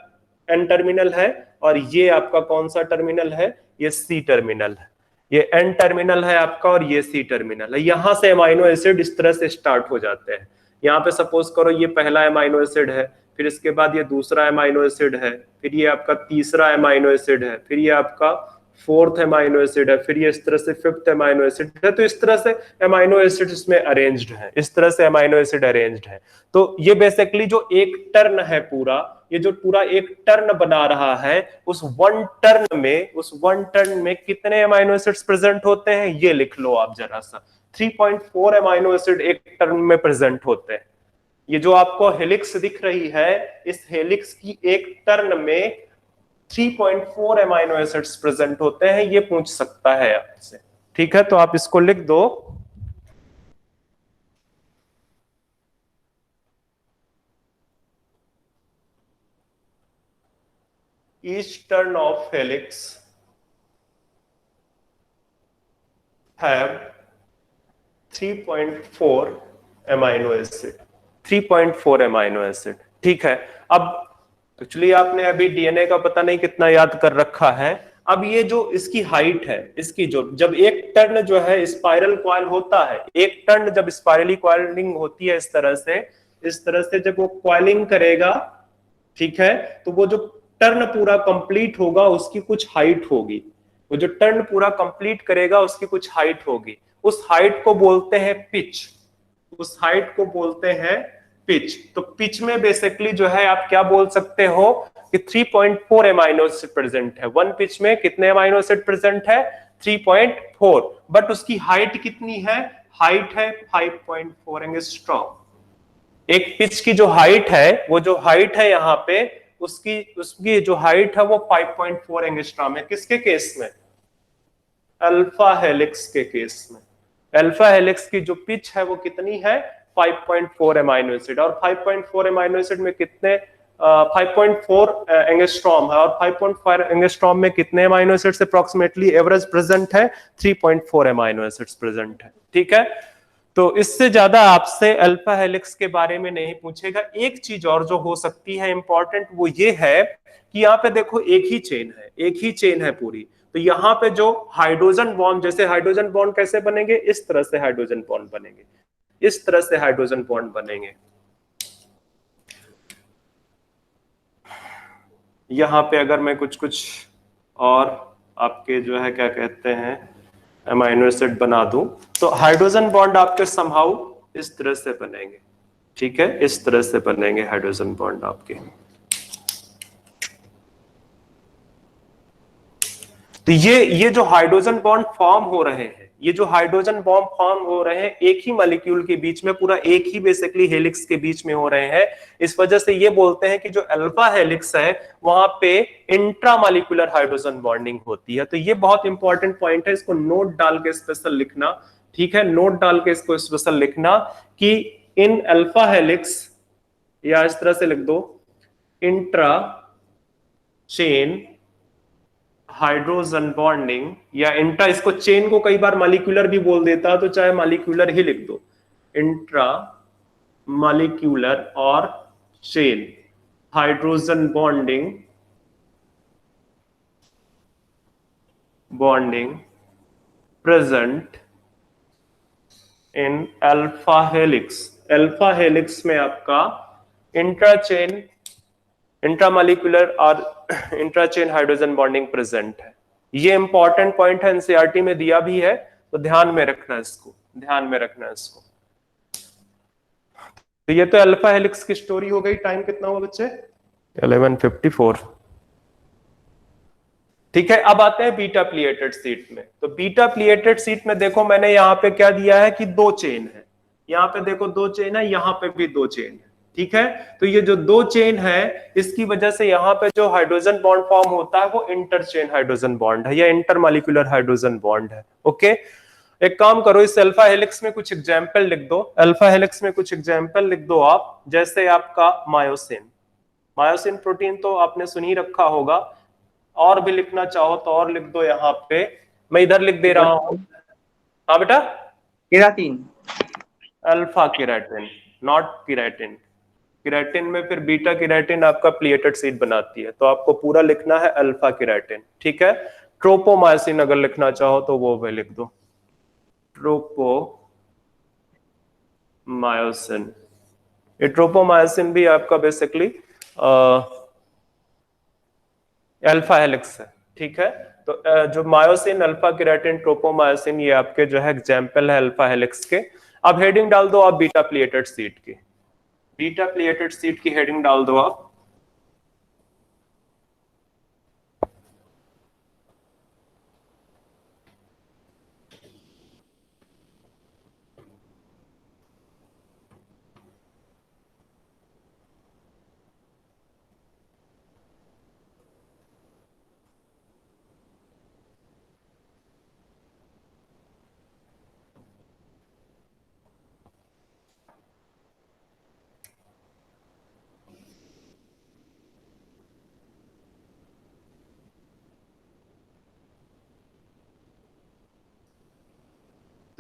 एन टर्मिनल है और ये आपका कौन सा टर्मिनल है? ये सी टर्मिनल है। ये एन टर्मिनल है आपका और ये सी टर्मिनल है। यहां से अमाइनो एसिड इस तरह से स्टार्ट हो जाते हैं। यहाँ पे सपोज करो ये पहला अमाइनो एसिड है, फिर इसके बाद ये दूसरा अमाइनो एसिड है, फिर ये आपका तीसरा अमाइनो एसिड है, फिर ये आपका फोर्थ अमाइनो एसिड है, फिर ये इस तरह से फिफ्थ अमाइनो एसिड है। तो इस तरह से अमाइनो एसिड इसमें अरेंज्ड है, इस तरह से अमाइनो एसिड अरेंज्ड है। तो ये बेसिकली जो एक टर्न है पूरा, ये जो पूरा एक टर्न बना रहा है, उस वन टर्न में कितने अमाइनो एसिड्स प्रेजेंट होते हैं ये लिख लो आप जरा सा। 3.4 अमाइनो एसिड एक टर्न में प्रेजेंट होते हैं। ये जो आपको हेलिक्स दिख रही है, इस हेलिक्स की एक टर्न में 3.4 अमाइनो एसिड्स प्रेजेंट होते हैं, ये पूछ सकता है आपसे। ठीक है, तो आप इसको लिख दो। Each turn off helix have 3.4 amino acid, 3.4 amino acid. ठीक है, अब एक्चुअली आपने अभी डीएनए का पता नहीं कितना याद कर रखा है। अब ये जो इसकी हाइट है, इसकी जो जब एक टर्न जो है स्पाइरल कॉइल होता है, एक टर्न जब स्पाइरली कॉइलिंग होती है इस तरह से, इस तरह से जब वो कॉइलिंग करेगा, ठीक है, तो वो जो टर्न पूरा कंप्लीट होगा उसकी कुछ हाइट होगी। वो जो टर्न पूरा कंप्लीट करेगा उसकी कुछ हाइट होगी। उस हाइट को बोलते हैं पिच, उस हाइट को बोलते हैं पिच। तो पिच में बेसिकली जो है आप क्या बोल सकते हो कि 3.4 अमाइनो एसिड प्रेजेंट है। वन पिच में कितने अमाइनो एसिड प्रेजेंट है? 3.4। बट उसकी हाइट कितनी है? हाइट है 5.4 एंगस्ट्रॉम। एक पिच की जो हाइट है, वो जो हाइट है यहाँ पे, उसकी उसकी जो हाइट है वो 5.4 एंगस्ट्रॉम है। किसके केस में? अल्फा हेलिक्स के केस में। अल्फा हेलिक्स की जो पिच है वो कितनी है? 5.4 अमाइनो एसिड। और 5.4 अमाइनो एसिड में कितने 5.4 एंगस्ट्रॉम है, और 5.4 एंगस्ट्रॉम में कितने amino acids approximately average present है? 3.4 अमाइनो एसिड्स प्रेजेंट है। ठीक है, तो इससे ज्यादा आपसे अल्फा हेलिक्स के बारे में नहीं पूछेगा। एक चीज और जो हो सकती है इंपॉर्टेंट, वो ये है कि यहाँ पे देखो एक ही चेन है, एक ही चेन है पूरी। तो यहाँ पे जो हाइड्रोजन बॉन्ड, जैसे हाइड्रोजन बॉन्ड कैसे बनेंगे? इस तरह से हाइड्रोजन बॉन्ड बनेंगे, इस तरह से हाइड्रोजन बॉन्ड बनेंगे। यहाँ पे अगर मैं कुछ कुछ और आपके जो है क्या कहते हैं अमाइनो एसिड बना दूं, तो हाइड्रोजन बॉन्ड आपके समहाउ इस तरह से बनेंगे। ठीक है, इस तरह से बनेंगे हाइड्रोजन बॉन्ड आपके। तो ये जो हाइड्रोजन बॉन्ड फॉर्म हो रहे हैं, ये जो हाइड्रोजन बॉन्ड फॉर्म हो रहे हैं, एक ही मॉलिक्यूल के बीच में, पूरा एक ही बेसिकली हेलिक्स के बीच में हो रहे हैं। इस वजह से ये बोलते हैं कि जो अल्फा हेलिक्स है वहां पे इंट्रामॉलिक्यूलर हाइड्रोजन बॉन्डिंग होती है। तो ये बहुत इंपॉर्टेंट पॉइंट है, इसको नोट डाल के स्पेशल लिखना। ठीक है, नोट डाल के इसको स्पेशल लिखना कि इन अल्फा हेलिक्स, या इस तरह से लिख दो, इंट्रा चेन हाइड्रोजन बॉन्डिंग, या इंट्रा, इसको चेन को कई बार मॉलिक्यूलर भी बोल देता, तो चाहे मॉलिक्यूलर ही लिख दो, इंट्रा मॉलिक्यूलर और chain hydrogen bonding present in alpha helix. Alpha helix में आपका इंट्रा चेन, इंट्रामॉलिक्यूलर और इंट्राचेन हाइड्रोजन बॉन्डिंग प्रेजेंट है। ये इंपॉर्टेंट पॉइंट है, एनसीईआरटी में दिया भी है, तो ध्यान में रखना इसको, ध्यान में रखना इसको। तो ये तो अल्फा हेलिक्स की स्टोरी हो गई। टाइम कितना हुआ बच्चे? 11:54। ठीक है, अब आते हैं बीटा प्लीटेड सीट में। तो बीटा प्लीटेड सीट में देखो मैंने यहाँ पे क्या दिया है कि दो चेन है। यहाँ पे देखो दो चेन है, यहाँ पे भी दो चेन है। ठीक है, तो ये जो दो चेन है, इसकी वजह से यहाँ पे जो हाइड्रोजन बॉन्ड फॉर्म होता है वो इंटरचेन हाइड्रोजन बॉन्ड है, या इंटरमॉलिक्यूलर हाइड्रोजन बॉन्ड है। ओके, एक काम करो, इस अल्फा हेलिक्स में कुछ एग्जाम्पल लिख दो। अल्फा हेलिक्स में कुछ एग्जाम्पल लिख दो आप, जैसे आपका मायोसिन। मायोसिन प्रोटीन तो आपने सुन ही रखा होगा, और भी लिखना चाहो तो और लिख दो यहाँ पे, मैं इधर लिख दे रहा हूं। हाँ बेटा, keratin. Alpha keratin, not keratin. Keratin में फिर बीटा केराटिन आपका प्लीटेड सीट बनाती है, तो आपको पूरा लिखना है अल्फा केराटिन। ठीक है, ट्रोपोमायोसिन अगर लिखना चाहो तो वो भी लिख दो, ट्रोपोमायोसिन। ये ट्रोपोमायोसिन भी आपका बेसिकली अल्फा हेलिक्स है। ठीक है, तो जो मायोसिन, अल्फा केराटिन, ट्रोपोमायोसिन, ये आपके जो है एग्जाम्पल है अल्फा हेलिक्स के। अब हेडिंग डाल दो आप बीटा प्लीटेड सीट की, बीटा प्लीटेड सीट की हेडिंग डाल दो आप।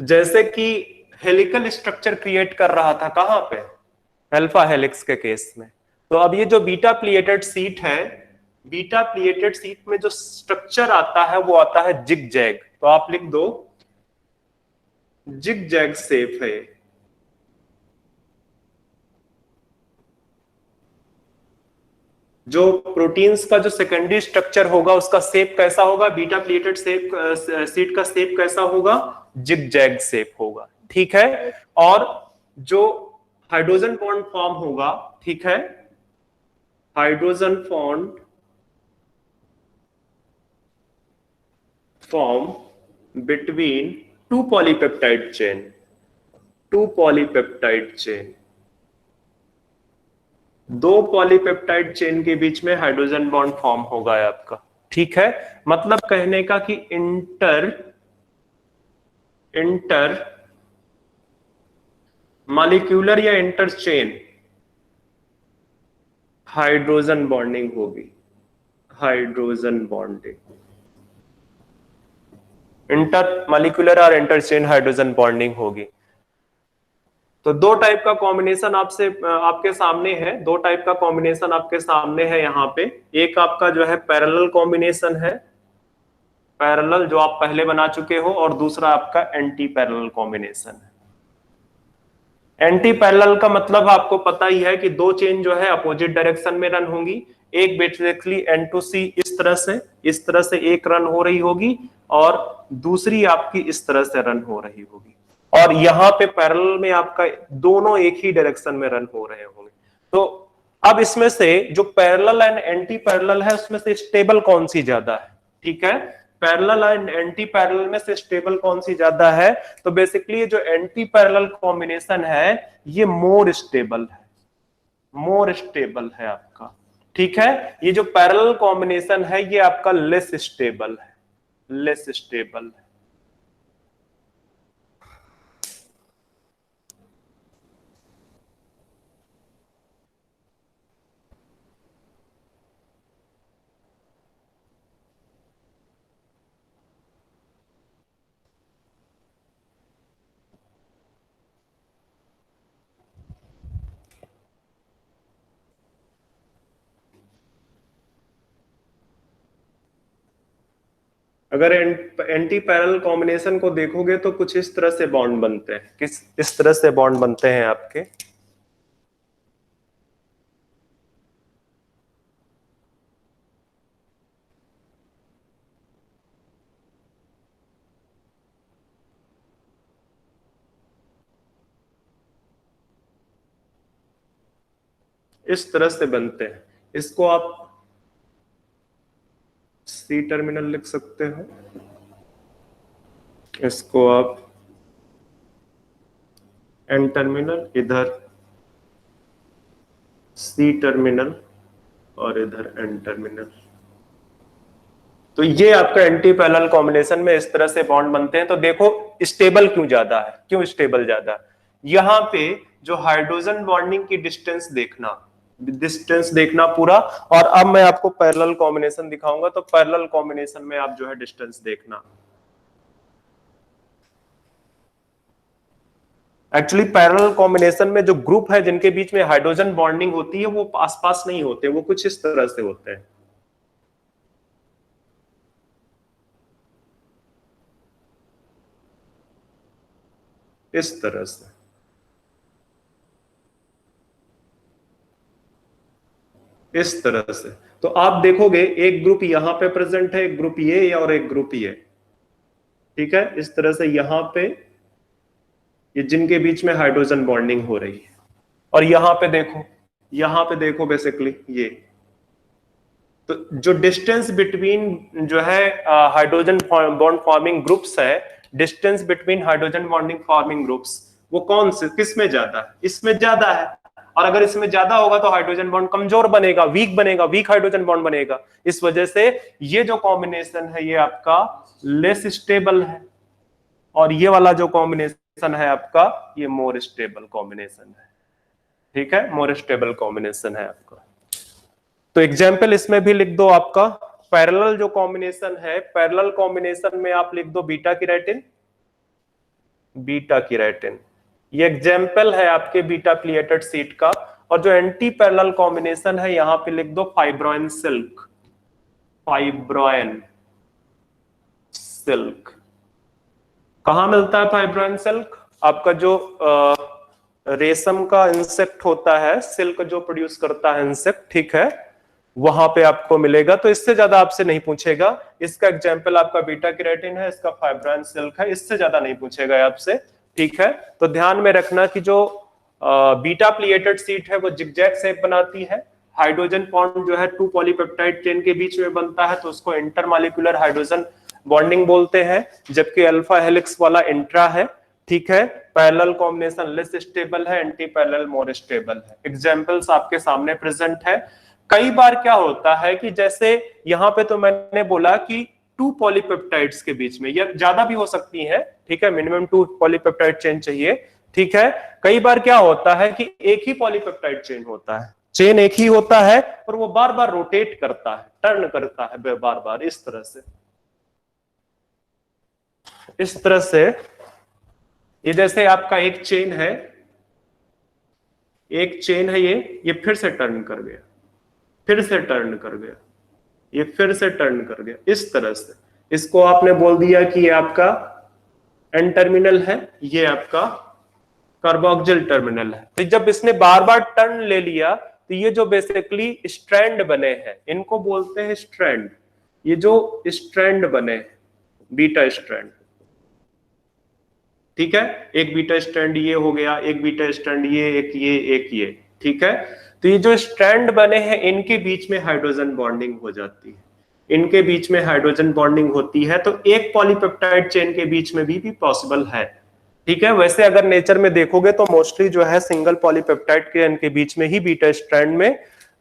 जैसे कि हेलिकल स्ट्रक्चर क्रिएट कर रहा था कहां पे, अल्फा हेलिक्स के केस में। तो अब ये जो बीटा प्लिएटेड सीट है, बीटा प्लिएटेड सीट में जो स्ट्रक्चर आता है वो आता है जिग जैग। तो आप लिख दो जिग जैग शेप है। जो प्रोटीन्स का जो सेकेंडरी स्ट्रक्चर होगा उसका शेप कैसा होगा, बीटा प्लेटेड शेप सीट का शेप कैसा होगा, जिग जैग शेप होगा, ठीक है। और जो हाइड्रोजन बॉन्ड फॉर्म होगा, ठीक है, hydrogen bond form between two polypeptide chain, two polypeptide chain, दो पॉलीपेप्टाइड चेन के बीच में हाइड्रोजन बॉन्ड फॉर्म होगा आपका, ठीक है। मतलब कहने का कि इंटर मॉलिक्यूलर या इंटर चेन हाइड्रोजन बॉन्डिंग होगी, हाइड्रोजन बॉन्डिंग, इंटर मॉलिक्यूलर और इंटर चेन हाइड्रोजन बॉन्डिंग होगी। तो दो टाइप का कॉम्बिनेशन आपसे आपके सामने है, दो टाइप का कॉम्बिनेशन आपके सामने है यहाँ पे। एक आपका जो है पैरेलल कॉम्बिनेशन है, पैरेलल जो आप पहले बना चुके हो, और दूसरा आपका एंटी पैरेलल कॉम्बिनेशन है। एंटी पैरेलल का मतलब आपको पता ही है कि दो चेन जो है अपोजिट डायरेक्शन में रन होंगी। एक बेसिकली N2C इस तरह से एक रन हो रही होगी, और दूसरी आपकी इस तरह से रन हो रही होगी। और यहाँ पे पैरेलल में आपका दोनों एक ही डायरेक्शन में रन हो रहे होंगे। तो अब इसमें से जो पैरेलल एंड एंटी पैरेलल है उसमें से स्टेबल कौन सी ज्यादा है, ठीक है। पैरेलल एंड एंटी पैरेलल में से स्टेबल कौन सी ज्यादा है, तो बेसिकली जो एंटी पैरेलल कॉम्बिनेशन है ये मोर स्टेबल है आपका, ठीक है। ये जो पैरेलल कॉम्बिनेशन है ये आपका लेस स्टेबल है। अगर एंटी पैरेलल कॉम्बिनेशन को देखोगे तो कुछ इस तरह से बॉन्ड बनते हैं, इस तरह से बॉन्ड बनते हैं आपके। इस तरह से बनते हैं। इसको आप सी टर्मिनल लिख सकते हो, इसको आप एन टर्मिनल, इधर सी टर्मिनल और इधर एन टर्मिनल। तो ये आपका एंटी पैरेलल कॉम्बिनेशन में इस तरह से बॉन्ड बनते हैं। तो देखो स्टेबल क्यों ज्यादा है, क्यों स्टेबल ज्यादा है। यहां पे जो हाइड्रोजन बॉन्डिंग की डिस्टेंस देखना पूरा। और अब मैं आपको पैरेलल कॉम्बिनेशन दिखाऊंगा, तो पैरेलल कॉम्बिनेशन में आप जो है डिस्टेंस देखना। एक्चुअली पैरेलल कॉम्बिनेशन में जो ग्रुप है जिनके बीच में हाइड्रोजन बॉन्डिंग होती है वो आसपास नहीं होते, वो कुछ इस तरह से होते हैं, इस तरह से, इस तरह से। तो आप देखोगे एक ग्रुप यहां पे प्रेजेंट है, एक ग्रुप ये और एक ग्रुप ये, ठीक है। इस तरह से यहां पे ये जिनके बीच में हाइड्रोजन बॉन्डिंग हो रही है। और यहां पे देखो बेसिकली ये, तो जो डिस्टेंस बिटवीन जो है हाइड्रोजन बॉन्ड फॉर्मिंग ग्रुप्स है, distance between hydrogen bonding forming groups, वो कौन से किस में ज्यादा है, इसमें ज्यादा है। और अगर इसमें ज्यादा होगा तो हाइड्रोजन बॉन्ड कमजोर बनेगा, वीक हाइड्रोजन बॉन्ड बनेगा। इस वजह से ये जो कॉम्बिनेशन है ये आपका लेस स्टेबल है, और ये वाला जो कॉम्बिनेशन है आपका ये मोर स्टेबल कॉम्बिनेशन है, ठीक है, मोर स्टेबल कॉम्बिनेशन है आपका। तो एग्जाम्पल इसमें भी लिख दो आपका। पैरेलल जो कॉम्बिनेशन है, पैरेलल कॉम्बिनेशन में आप लिख दो बीटा केराटिन, बीटा केराटिन, ये एग्जाम्पल है आपके बीटा प्लिएटेड सीट का। और जो एंटी पैरेलल कॉम्बिनेशन है यहां पे लिख दो फाइब्रोइन सिल्क, फाइब्रोइन सिल्क। कहां मिलता है फाइब्रोइन सिल्क? आपका जो रेशम का इंसेक्ट होता है, सिल्क जो प्रोड्यूस करता है इंसेक्ट, ठीक है, वहां पे आपको मिलेगा। तो इससे ज्यादा आपसे नहीं पूछेगा। इसका एग्जाम्पल आपका बीटा केराटिन है, इसका फाइब्रोइन सिल्क है, इससे ज्यादा नहीं पूछेगा आपसे, ठीक है। तो ध्यान में रखना कि जो बीटा प्लिएटेड सीट है वो जिगजैग शेप बनाती है। हाइड्रोजन बॉन्ड जो है 2 पॉलीपेप्टाइड चेन के बीच में बनता है, तो उसको इंटरमॉलिक्यूलर हाइड्रोजन बॉन्डिंग बोलते हैं। जबकि अल्फा हेलिक्स वाला इंट्रा है, ठीक है। पैरेलल कॉम्बिनेशन लेस स्टेबल है, एंटी पैरेलल मोर स्टेबल है। एग्जांपल्स आपके सामने प्रेजेंट है। कई बार क्या होता है कि जैसे यहां पे तो मैंने बोला कि 2 पॉलीपेप्टाइड्स के बीच में, या ज्यादा भी हो सकती है, ठीक है, मिनिमम 2 पॉलीपेप्टाइड चेन चाहिए, ठीक है। कई बार क्या होता है कि एक ही पॉलीपेप्टाइड चेन होता है, चेन एक ही होता है, और वो बार बार रोटेट करता है, टर्न करता है बार बार, इस तरह से, इस तरह से। ये जैसे आपका एक चेन है, एक चेन है, ये फिर से टर्न कर गया, फिर से टर्न कर गया, ये फिर से टर्न कर गया, इस तरह से। इसको आपने बोल दिया कि ये आपका एन टर्मिनल है, ये आपका कार्बोक्सिल टर्मिनल है। तो जब इसने बार बार टर्न ले लिया, तो ये जो बेसिकली स्ट्रैंड बने हैं, इनको बोलते हैं स्ट्रैंड। ये जो स्ट्रैंड बने हैं, बीटा स्ट्रैंड, ठीक है। एक बीटा स्ट्रैंड ये हो गया, एक बीटा स्ट्रैंड ये, एक ये, एक ये, ठीक है। तो ये जो स्ट्रैंड बने हैं, इनके बीच में हाइड्रोजन बॉन्डिंग हो जाती है, इनके बीच में हाइड्रोजन बॉन्डिंग होती है। तो एक पॉलीपेप्टाइड चेन के बीच में भी पॉसिबल है, ठीक है। वैसे अगर नेचर में देखोगे तो मोस्टली जो है सिंगल पॉलीपेप्टाइड के इनके बीच में ही बीटा स्ट्रैंड में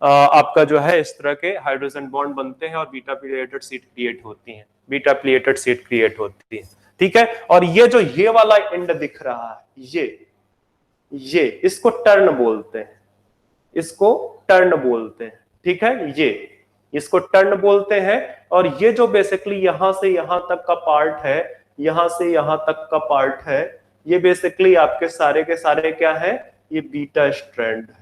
आपका जो है इस तरह के हाइड्रोजन बॉन्ड बनते हैं और बीटा प्लिएटेड सीट क्रिएट होती है, बीटा प्लिएटेड सीट क्रिएट होती है, ठीक है। और ये जो ये वाला एंड दिख रहा है, ये इसको टर्न बोलते हैं, इसको टर्न बोलते हैं, ठीक है। ये इसको टर्न बोलते हैं। और ये जो बेसिकली यहां से यहां तक का पार्ट है, यहां से यहां तक का पार्ट है, ये बेसिकली आपके सारे के सारे क्या है, ये बीटा स्ट्रैंड है।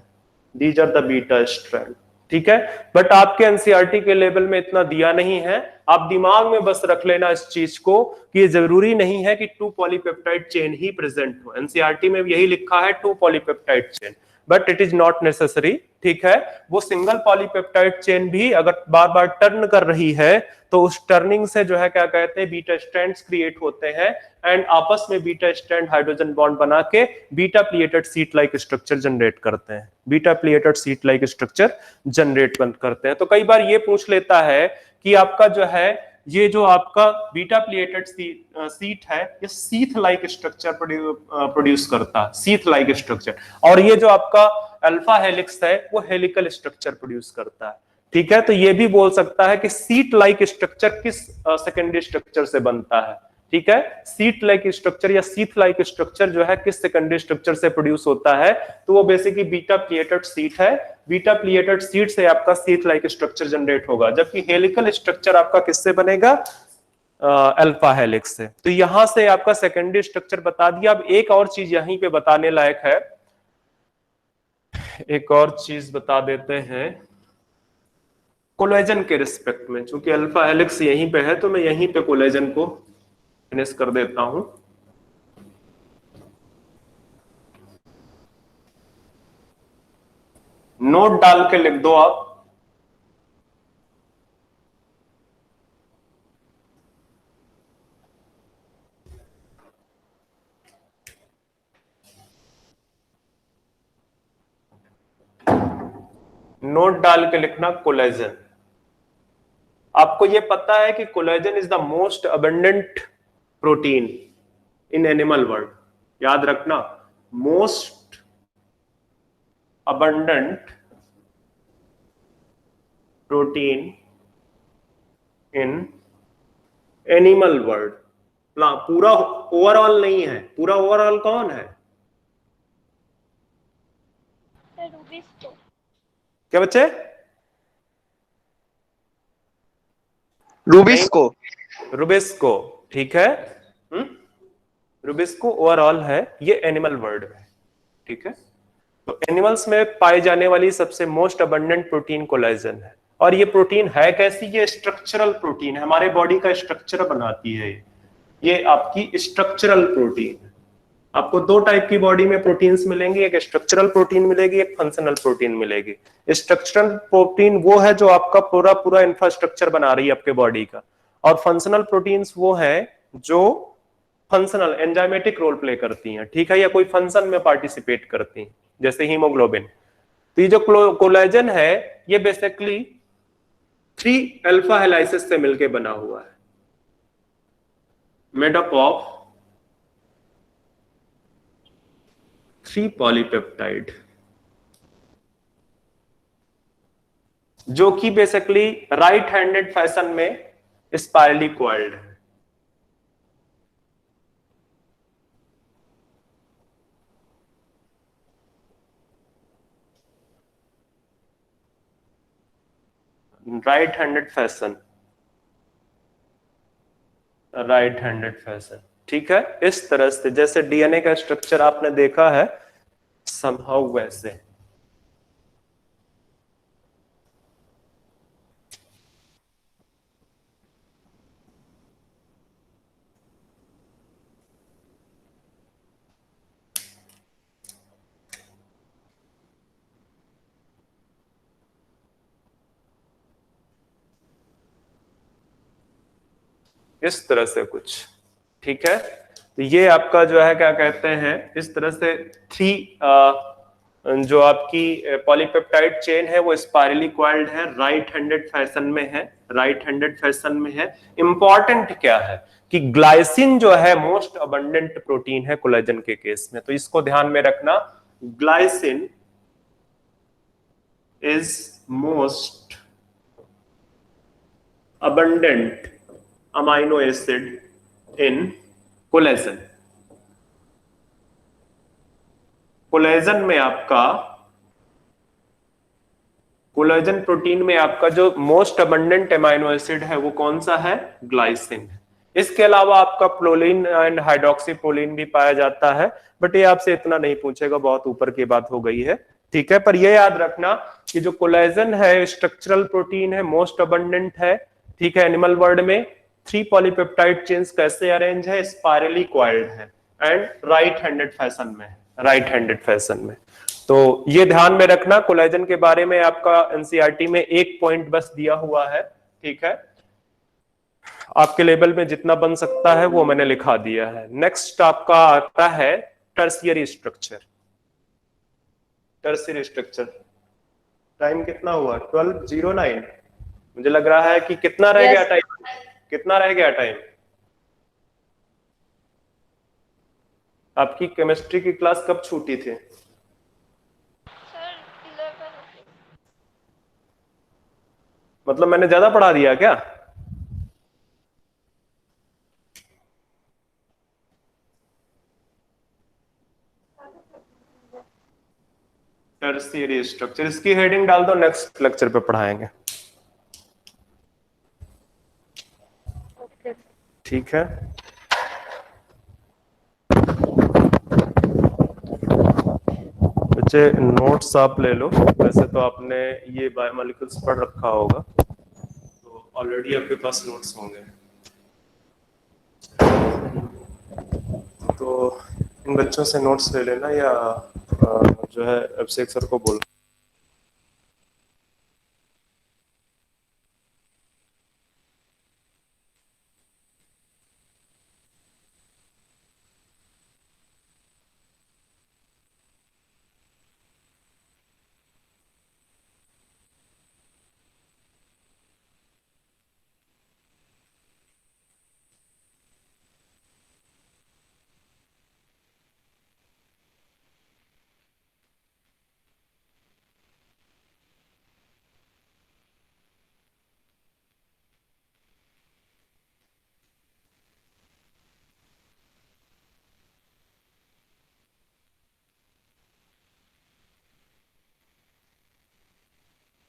These are the beta strand, ठीक है। बट आपके एनसीईआरटी के लेवल में इतना दिया नहीं है। आप दिमाग में बस रख लेना इस चीज को कि ये जरूरी नहीं है कि 2 पॉलीपेप्टाइड चेन ही प्रेजेंट हो। एनसीईआरटी में यही लिखा है 2 polypeptide chain, but it is not necessary, ठीक है। वो सिंगल पॉलीपेप्टाइड चेन भी अगर बार बार टर्न कर रही है, तो उस टर्निंग से जो है क्या कहते हैं, बीटा स्ट्रैंड्स क्रिएट होते हैं, एंड आपस में बीटा स्ट्रैंड हाइड्रोजन बॉन्ड बना के beta pleated sheet like structure generate करते हैं, beta pleated sheet like structure generate करते हैं। तो कई बार ये पूछ लेता है कि आपका जो है ये जो आपका बीटा प्लिएटेड सीट है, ये सीथ लाइक स्ट्रक्चर प्रोड्यूस करता है, सीथ लाइक स्ट्रक्चर। और ये जो आपका अल्फा हेलिक्स है, वो हेलिकल स्ट्रक्चर प्रोड्यूस करता है, ठीक है। तो ये भी बोल सकता है कि सीट लाइक स्ट्रक्चर किस सेकेंडरी स्ट्रक्चर से बनता है, ठीक है। सीट लाइक स्ट्रक्चर या सीथ लाइक स्ट्रक्चर जो है किस सेकेंडरी स्ट्रक्चर से प्रोड्यूस होता है, तो वो बेसिकली बीटा प्लिएटेड सीट है। बीटा प्लिएटेड सीट से आपका सीथ लाइक स्ट्रक्चर जनरेट होगा, जबकि हेलिकल स्ट्रक्चर आपका किससे बनेगा, अल्फा हेलिक्स से। तो यहां से आपका सेकेंडरी स्ट्रक्चर बता दिया। अब एक और चीज यहीं पे बताने लायक है, एक और चीज बता देते हैं कोलेजन के रिस्पेक्ट में। चूंकि अल्फा हेलिक्स यहीं पे है, तो मैं यहीं पे कोलेजन को फिनिश कर देता हूं। नोट डाल के लिख दो आप, नोट डाल के लिखना कोलेजन। आपको यह पता है कि collagen is the most abundant protein in animal world. याद रखना, most abundant protein in animal world. पूरा ओवरऑल नहीं है, पूरा ओवरऑल कौन है, रूबिस्को। क्या बच्चे, रूबिस्को, रुबिस्को, ठीक है। रुबिस्को ओवरऑल है, ये एनिमल वर्ड है, ठीक है। तो एनिमल्स में पाई जाने वाली सबसे मोस्ट अबंडेंट प्रोटीन कोलेजन है। और ये प्रोटीन है कैसी? ये स्ट्रक्चरल प्रोटीन है, हमारे बॉडी का स्ट्रक्चर बनाती है ये आपकी स्ट्रक्चरल प्रोटीन। आपको दो टाइप की बॉडी में प्रोटीन्स मिलेंगी, एक स्ट्रक्चरल प्रोटीन मिलेगी, एक फंक्शनल प्रोटीन मिलेगी। स्ट्रक्चरल प्रोटीन वो है जो आपका पूरा पूरा इंफ्रास्ट्रक्चर बना रही है आपके बॉडी का, और फंक्शनल प्रोटीन्स वो है जो फंक्शनल एंजाइमेटिक रोल प्ले करती हैं, ठीक है, या कोई फंक्शन में पार्टिसिपेट करती हैं, जैसे हीमोग्लोबिन। तो ये जो कोलेजन है ये बेसिकली 3 अल्फा हेलाइसिस से मिलकर बना हुआ है, मेड अप ऑफ 3 पॉलीपेप्टाइड, जो कि बेसिकली राइट हैंडेड फैशन में स्पाइरली कॉइल्ड है। Right handed fashion, right handed fashion, ठीक है। इस तरह से जैसे डीएनए का स्ट्रक्चर आपने देखा है समहाउ वैसे। इस तरह से कुछ, ठीक है। तो ये आपका जो है क्या कहते हैं, इस तरह से 3 जो आपकी पॉलीपेप्टाइड चेन है वो स्पाइरली कॉइल्ड है, राइट हैंडेड फैशन में है, राइट हैंडेड फैशन में है। इंपॉर्टेंट क्या है कि ग्लाइसिन जो है मोस्ट अबंडेंट प्रोटीन है कोलेजन के केस में, तो इसको ध्यान में रखना। Glycine is most abundant amino acid in collagen। Collagen में आपका, कोलेजन प्रोटीन में आपका जो मोस्ट अबंडेंट एमाइनो एसिड है वो कौन सा है? ग्लाइसिन। इसके अलावा आपका प्रोलिन एंड हाइड्रोक्सी प्रोलिन भी पाया जाता है, बट ये आपसे इतना नहीं पूछेगा, बहुत ऊपर की बात हो गई है, ठीक है। पर ये याद रखना कि जो कोलेजन है स्ट्रक्चरल प्रोटीन है, मोस्ट अबंडेंट है, ठीक है। एनिमल वर्ल्ड में 3 पॉलीपेप्टाइड चेन्स कैसे अरेंज है? स्पाइरली कॉइल्ड है एंड राइट हैंडेड फैशन में, राइट हैंडेड फैशन में। तो ये ध्यान में रखना। कोलेजन के बारे में आपका एनसीईआरटी में 1 पॉइंट बस दिया हुआ है, ठीक है। आपके लेवल में जितना बन सकता है वो मैंने लिखा दिया है। नेक्स्ट आपका आता है tertiary structure. Tertiary structure, time कितना हुआ? 12:09। मुझे लग रहा है कि कितना रह गया टाइम, कितना रह गया टाइम? आपकी केमिस्ट्री की क्लास कब छूटी थी? मतलब मैंने ज्यादा पढ़ा दिया क्या? टर्शियरी स्ट्रक्चर, इसकी हेडिंग डाल दो, नेक्स्ट लेक्चर पे पढ़ाएंगे, ठीक है। बच्चे नोट्स आप ले लो, वैसे तो आपने ये बायोमोलिक्यूल्स पढ़ रखा होगा, तो ऑलरेडी आपके पास नोट्स होंगे। तो इन बच्चों से नोट्स ले लेना, या जो है अभिषेक सर को बोलना।